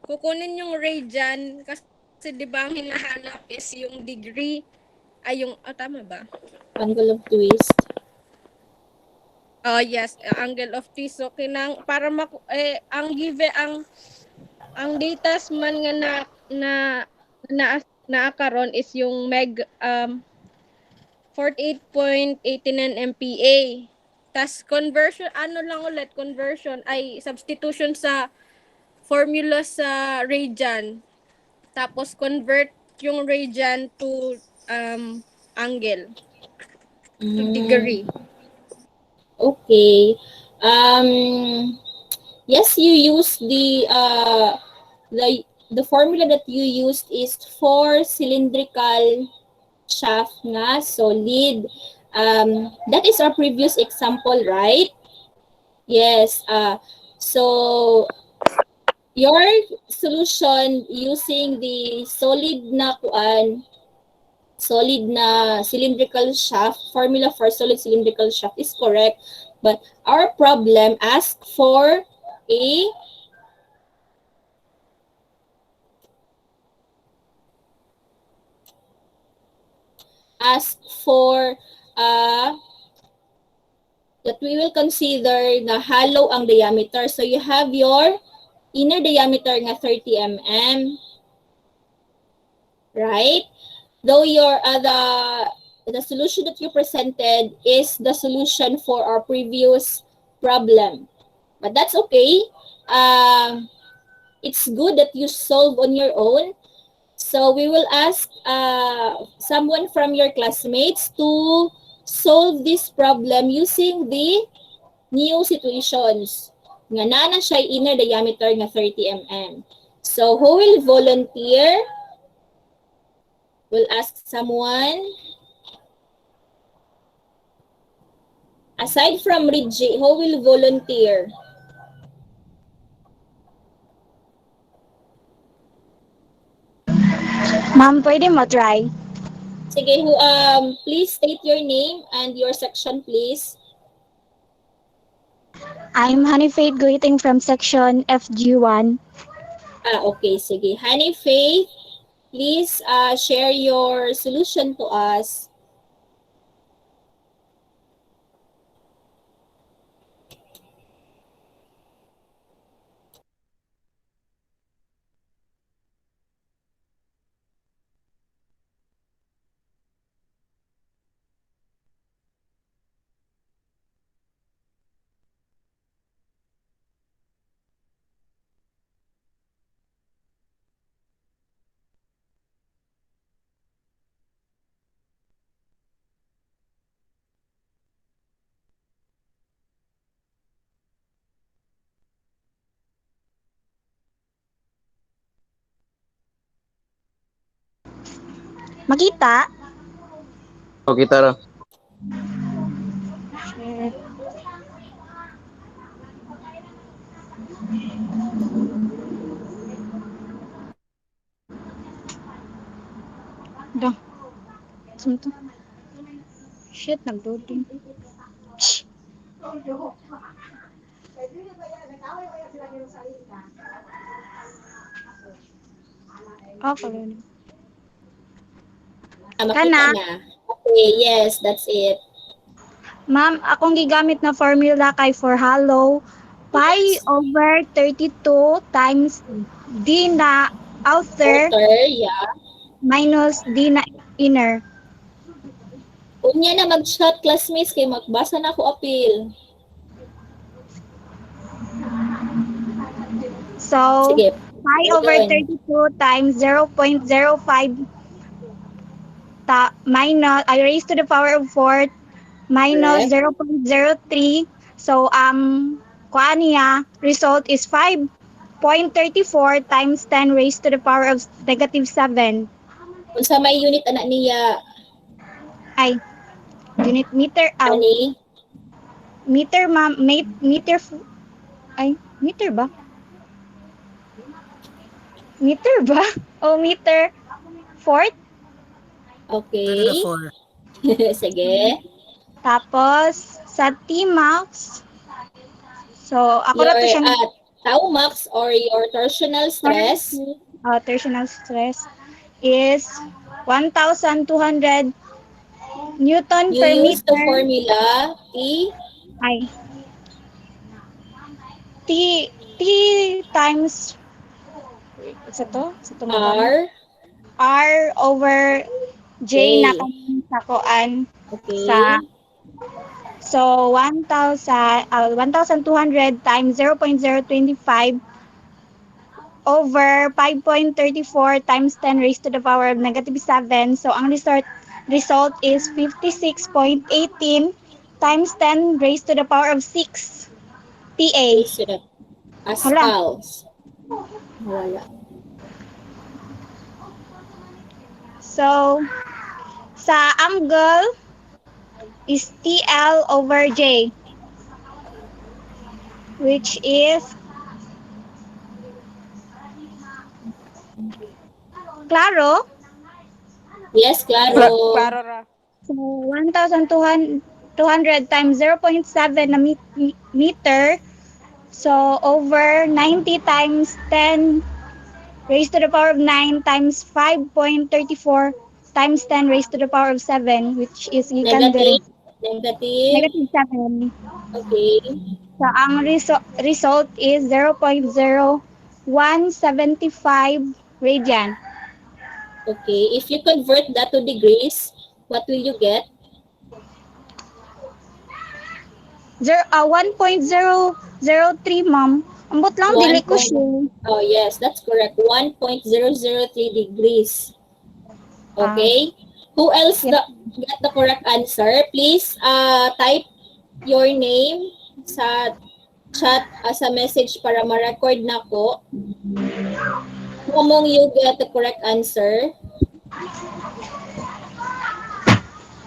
kukunin yung radian kasi di ba ang hinahanap is yung degree ay yung tama ba? Angle of twist. Oh yes, angle of twist. So para ang given ang datas man nga na karon is yung 48.89 MPa. Tas conversion conversion ay substitution sa formula sa radian. Tapos convert yung radian to angle to degree. Okay. Yes, you use the formula that you used is for cylindrical shaft nga solid. That is our previous example, right? Yes. So your solution using the solid na cylindrical shaft, formula for solid cylindrical shaft is correct, but our problem asks for a that we will consider na hollow ang diameter. So you have your inner diameter nga 30 mm, right? Though the solution that you presented is the solution for our previous problem, but that's okay. It's good that you solve on your own. So we will ask someone from your classmates to solve this problem using the new situations. Nga na siya inner diameter nga 30 mm. So who will volunteer? We'll ask someone. Aside from Reggie, who will volunteer? Ma'am, pwede mo try. Sige, please state your name and your section, please. I'm Honey Faith greeting from section FG1. Okay, sige. Honey Faith, please share your solution to us. Makita? O, kita ra. Shit. Dah. Saan to? Shit, nag-loading. Pala yun. Makita Kana? na. Okay, yes, that's it. Ma'am, akong gigamit na formula kay for hollow, pi Yes. over 32 times d na outer Outer, yeah. minus d na inner. Unya na mag-shot classmates kay magbasa na ako appeal. So, Sige, pi hold over on. 32 times 0.05 minus, I raised to the power of 4 minus Correct. 0.03. So, kuha niya, result is 5.34 times 10 raised to the power of negative 7. Kung sa may unit anak niya, Ay, unit meter, ani, meter, ma'am, meter, ay, meter ba? Meter ba? O meter, fourth? Pwede na okay. 4. Sige. Tapos, sa T-max, so, ako Your na to siyang tau max or your torsional stress, torsional stress is 1,200 Newton you per use the meter. formula T Ay, T times, sa to? Sa to magkano? R R over J na J. kami sa koan sa, Okay. so 1,200 times 0.025 over 5.34 times 10 raised to the power of negative 7. So ang result is 56.18 times 10 raised to the power of 6 PA. Raise to the Hala. pascals. Wala. So sa angle is TL over J, which is claro. Yes, claro. Klaro ra. So 1,200 times 0.7 na meter. So over 90 times 10 raised to the power of 9 times 5.34 times 10 raised to the power of 7, which is gikan dere. Negative. Negative. Negative 7. Okay. So ang result is 0.0175 radian. Okay. If you convert that to degrees, what will you get? 1.003, ma'am. Ambot lang, 1. dili ko siya. Oh, yes, that's correct. 1.003 degrees. Okay. Who else Yes. got the correct answer? Please type your name sa chat as a message para ma-record na ko. Who among you get the correct answer?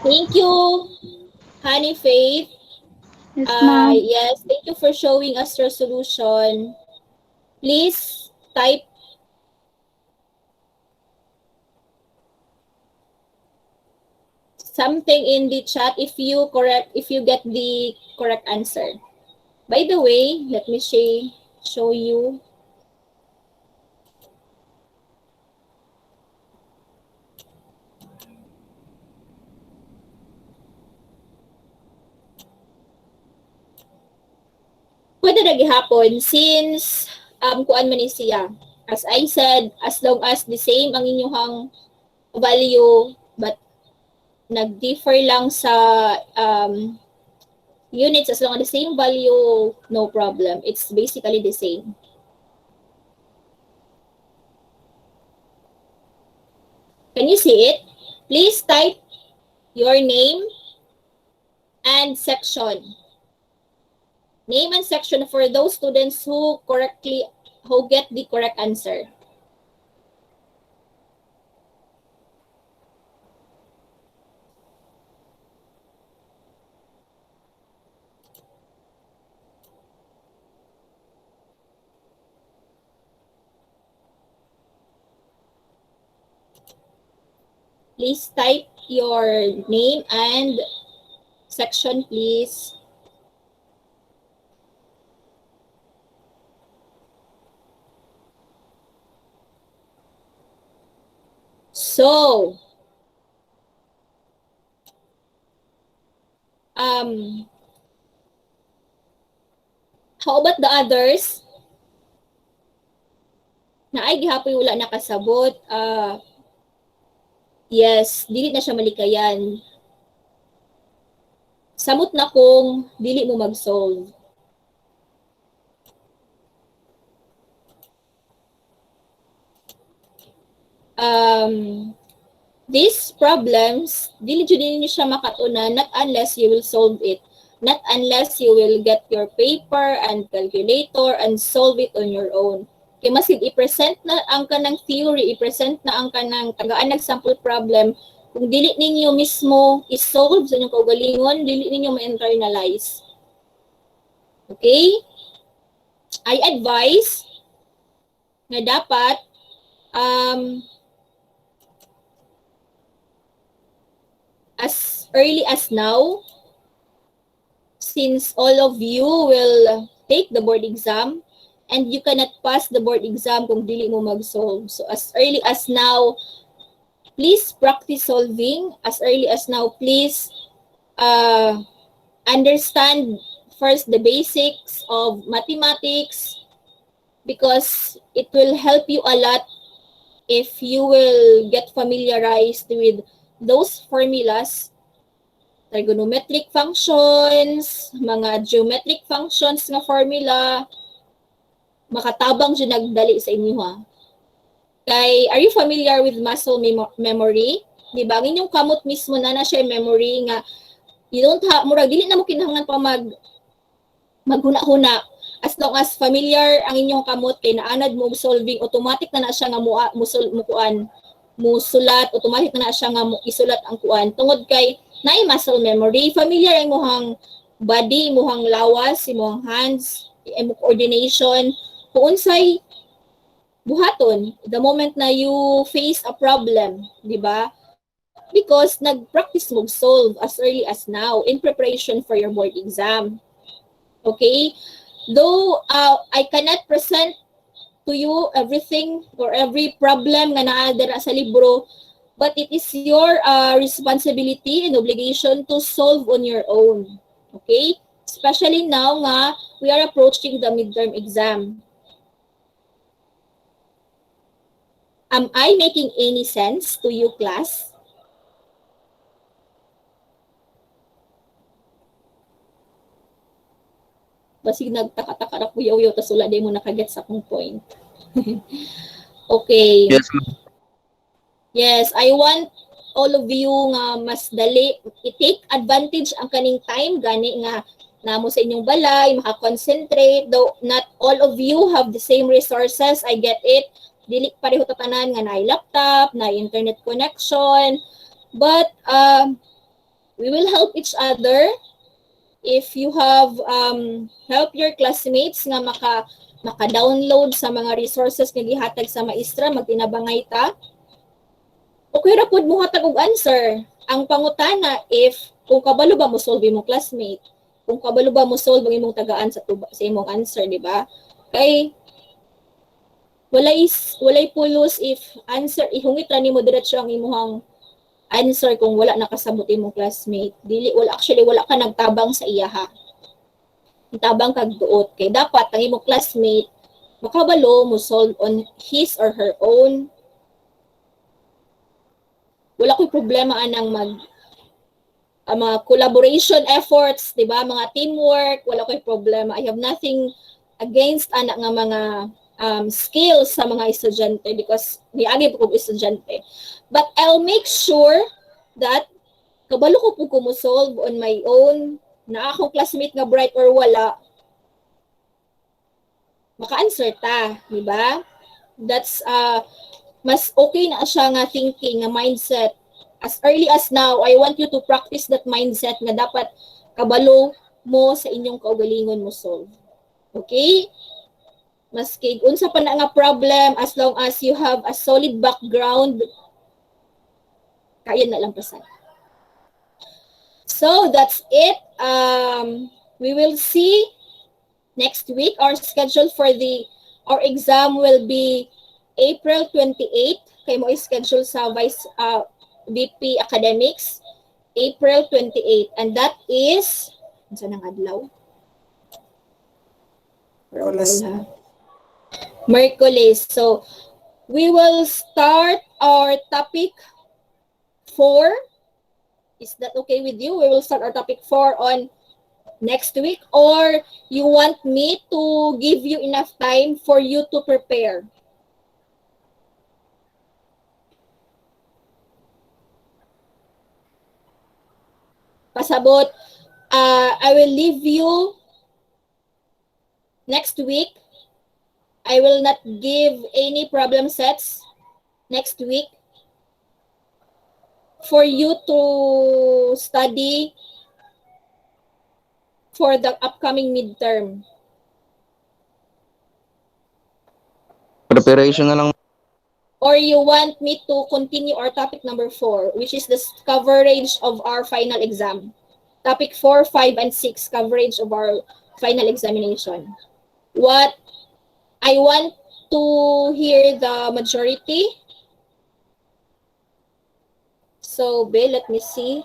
Thank you, Honey Faith. Yes, ma'am. Yes, thank you for showing us your solution. Please type something in the chat if you get the correct answer. By the way, let me show you. Pwede na gihapon since kuan man ni siya. As I said, as long as the same ang inyong value but nag-differ lang sa units, as long as the same value, no problem. It's basically the same. Can you see it? Please type your name and section. Name and section for those students who get the correct answer. Please type your name and section, please. So, how about the others? Na ay gihapon wala nakasabot. Yes, dili na siya malikayan. Samot na kung dili mo mag-solve. These problems, dili jud ninyo siya makatuna not unless you will solve it. Not unless you will get your paper and calculator and solve it on your own. Kaya masid i-present na ang kanang theory, i-present na ang kanang tagaan sample problem. Kung dili ninyo mismo i-solve sa inyong kaugalingon, dili ninyo ma-internalize. Okay? I advise na dapat as early as now, since all of you will take the board exam and you cannot pass the board exam kung dili mo mag-solve. So as early as now, please practice solving. As early as now, please understand first the basics of mathematics because it will help you a lot if you will get familiarized with those formulas, trigonometric functions, mga geometric functions nga formula, makatabang dyan nagdali sa inyo ha. Kay, are you familiar with muscle memory? Diba? Ang inyong kamot mismo na siya memory nga, you don't have, murag, dili na mo kinahanglan pa maghuna-huna. As long as familiar ang inyong kamot kay naanad mo solving, automatic na siya nga musulat, automatic na siya nga isulat ang kuan. Tungod kay naay muscle memory, familiar ang imuhang body, imuhang lawas, imuhang hands, imong coordination, kung unsay buhaton the moment na you face a problem, di ba? Because nag-practice mo solve as early as now in preparation for your board exam. Okay? Though I cannot present to you everything or every problem nga naa dira sa libro, but it is your responsibility and obligation to solve on your own. Okay? Especially now nga we are approaching the midterm exam. Am I making any sense to you, class? Basig nagtaka-taka na kuyaw-yaw, tas wala din mo nakaget sa akong point. Okay. Yes, ma'am. Yes, I want all of you nga mas dali, i-take advantage ang kaning time, gani nga namo sa inyong balay, makakonsentrate, though not all of you have the same resources, I get it. Dili pareho tatanan nga na laptop, na internet connection, but we will help each other. If you have help your classmates nga maka-download sa mga resources nga gihatag sa maestra, magtinabangay ta. Okay ra pud mo hatag og answer. Ang pangutana if kung kabalo ba mo solve imong classmate, kung kabalo ba mo solve ang imong tagaan sa imong answer, di ba? Kay walay pulos if answer ihungit ra nimo diretso ang imong answer kung wala nakasabot imong classmate. Wala ka nagtabang sa iya ha. Tabang kag duot kay dapat ang imong classmate makabalo mo solve on his or her own. Wala ko'y problema anang mga collaboration efforts, di ba? Mga teamwork, wala ko'y problema. I have nothing against anak nga mga skills sa mga estudyante because niagi po kong estudyante. But I'll make sure that kabalo ko po kumusolve on my own na akong classmate nga bright or wala, maka-answer ta, di ba? That's mas okay na siya nga thinking, nga mindset. As early as now, I want you to practice that mindset nga dapat kabalo mo sa inyong kaugalingon mo solve. Okay? Maski unsa pa na nga problem, as long as you have a solid background, Kaya na lang pasan. So that's it. We will see next week. Our schedule for our exam will be April 28. Kay mo schedule sa VP Academics, April 28. And that is, saan ang adlaw? Merkulis. So, we will start our topic 4. Is that okay with you? We will start our topic 4 on next week, or you want me to give you enough time for you to prepare? Pasabot, I will leave you next week. I will not give any problem sets next week for you to study for the upcoming midterm. Preparation na lang. Or you want me to continue our topic number 4, which is the coverage of our final exam. Topic 4, 5, and 6, coverage of our final examination. What I want to hear the majority. So, Bill, let me see.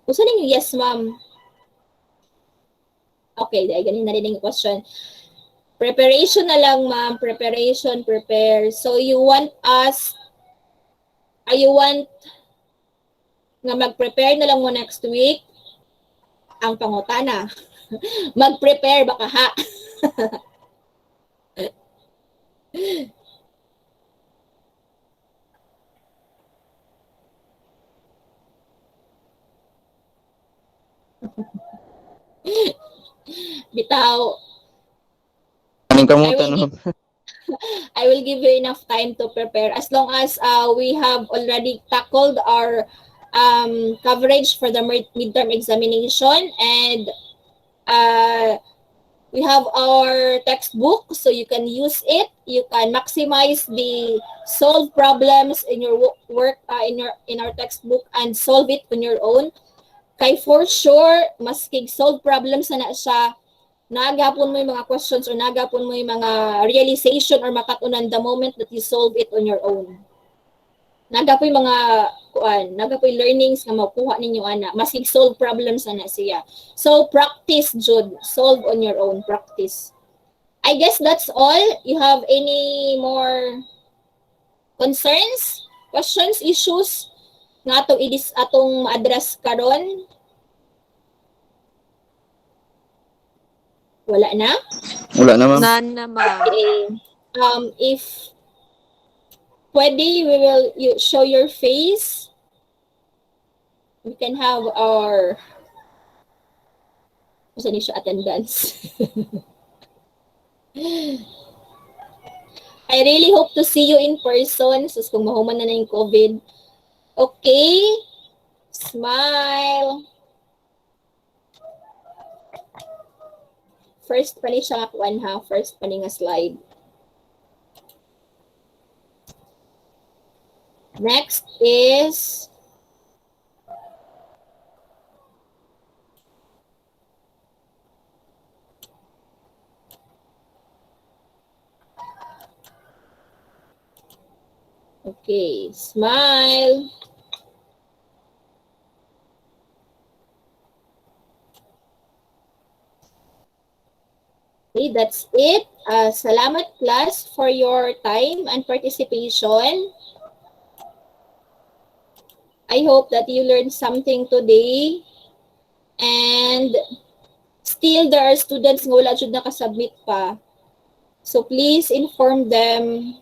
Gusto ninyo yes, ma'am? Okay, dahil ganun na rin yung question. Preparation na lang, ma'am. Preparation, prepare. So, you want nga mag-prepare na lang mo next week? Ang pangutana. Mag-prepare baka ha? Bitaw. Kaning kamutan, no? I will give you enough time to prepare as long as we have already tackled our coverage for the midterm examination, and we have our textbook, so you can use it. You can maximize the solve problems in your work in our textbook and solve it on your own. Kay for sure, maskig solve problems na siya, nagapon mo yung mga questions or nagapon mo yung mga realization or makatunan the moment that you solve it on your own. Nagapoy mga nagapoy learnings nga makuha ninyo ana, maskig solve problems na siya. So practice jud, solve on your own, practice. I guess that's all. You have any more concerns, questions, issues nga atong address karon? Wala na? Wala na, ma'am. None na, ma'am. Okay. If pwede, you show your face. We can have our attendance. I really hope to see you in person. So, kung mahuman na yung COVID. Okay. Smile. First pa ni siya kuan ha. First pa ni nga slide. Next is okay, smile. Okay, that's it. Salamat class for your time and participation. I hope that you learned something today. And still, there are students nga wala jud nakasubmit pa. So please inform them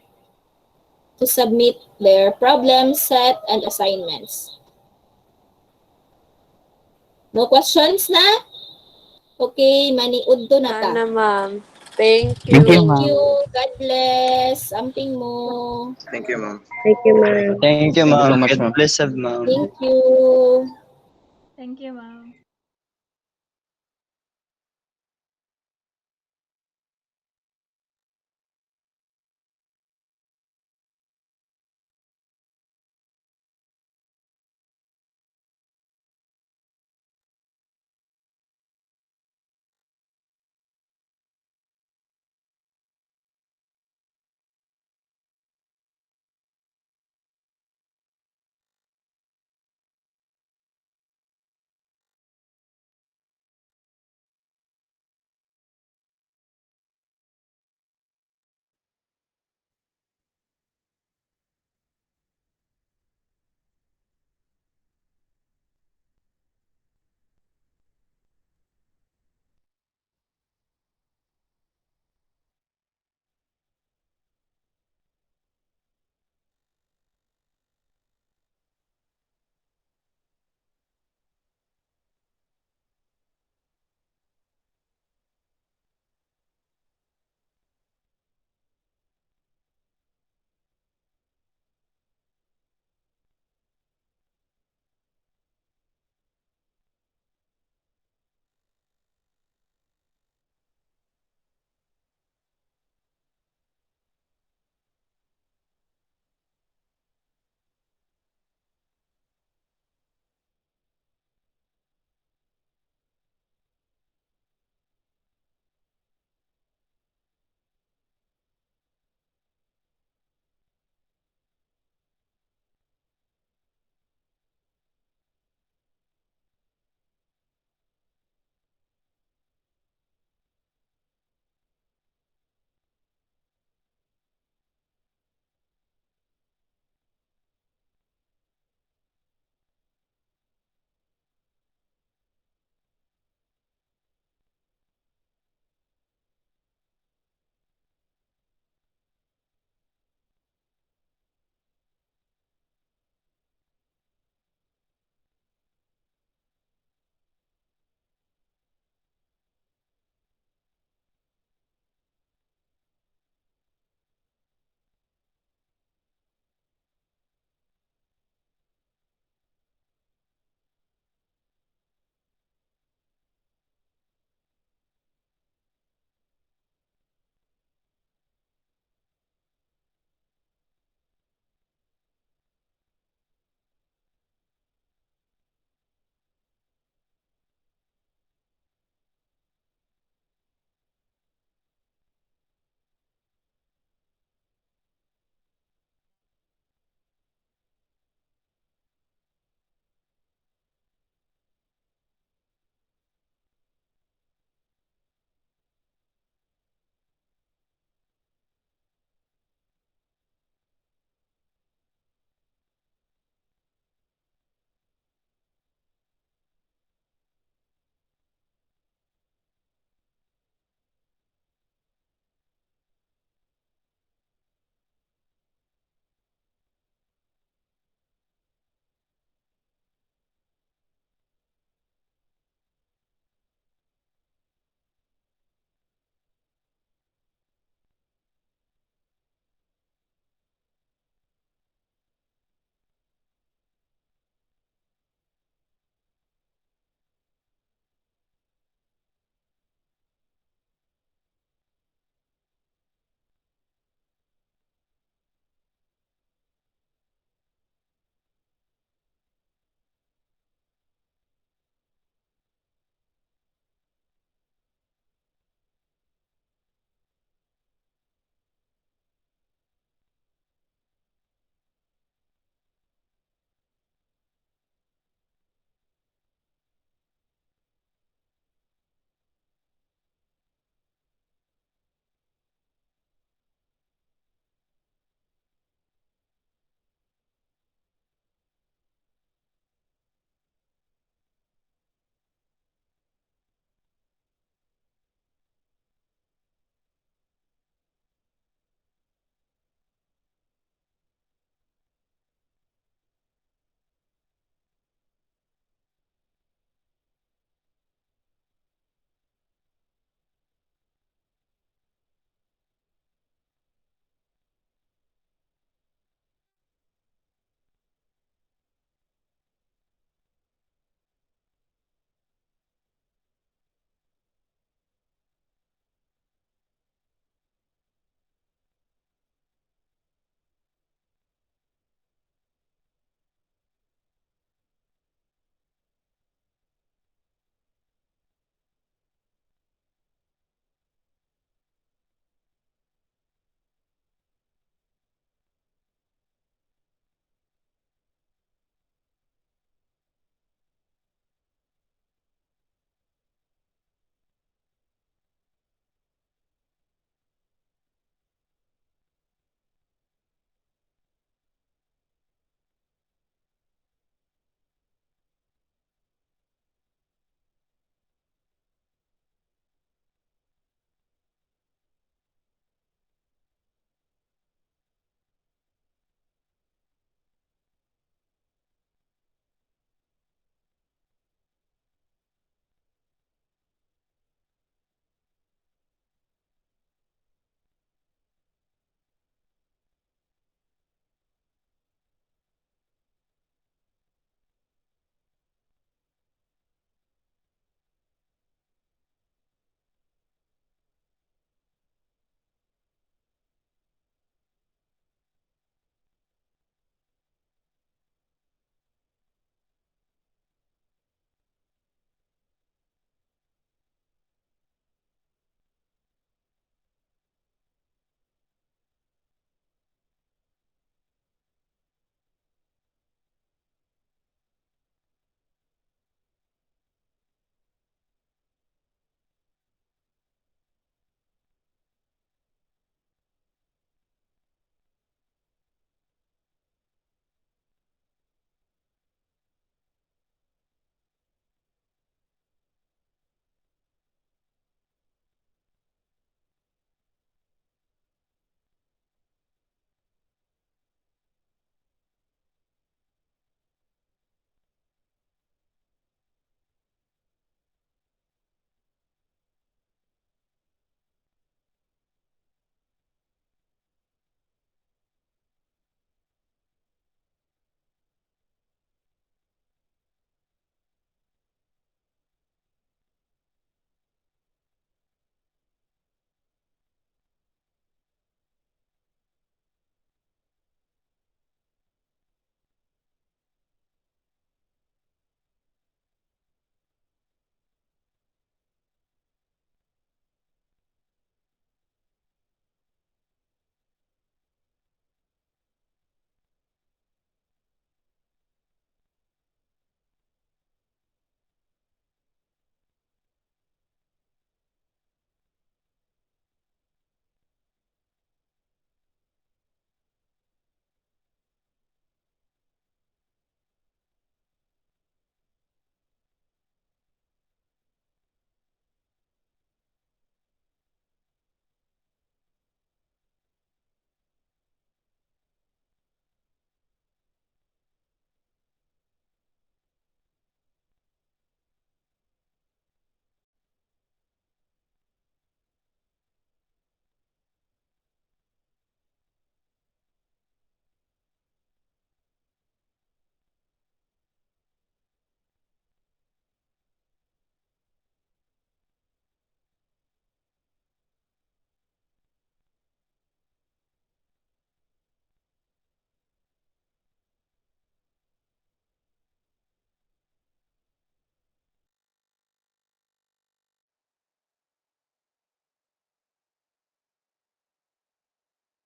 to submit their problem set and assignments. No questions na? Okay, maniud to na ta. None na, ma'am. Thank you. Thank you. God bless. Amping mo. Thank you, ma'am. Thank you, ma'am. Thank you so much, God ma'am. bless, ma'am. Thank you. Thank you, ma'am.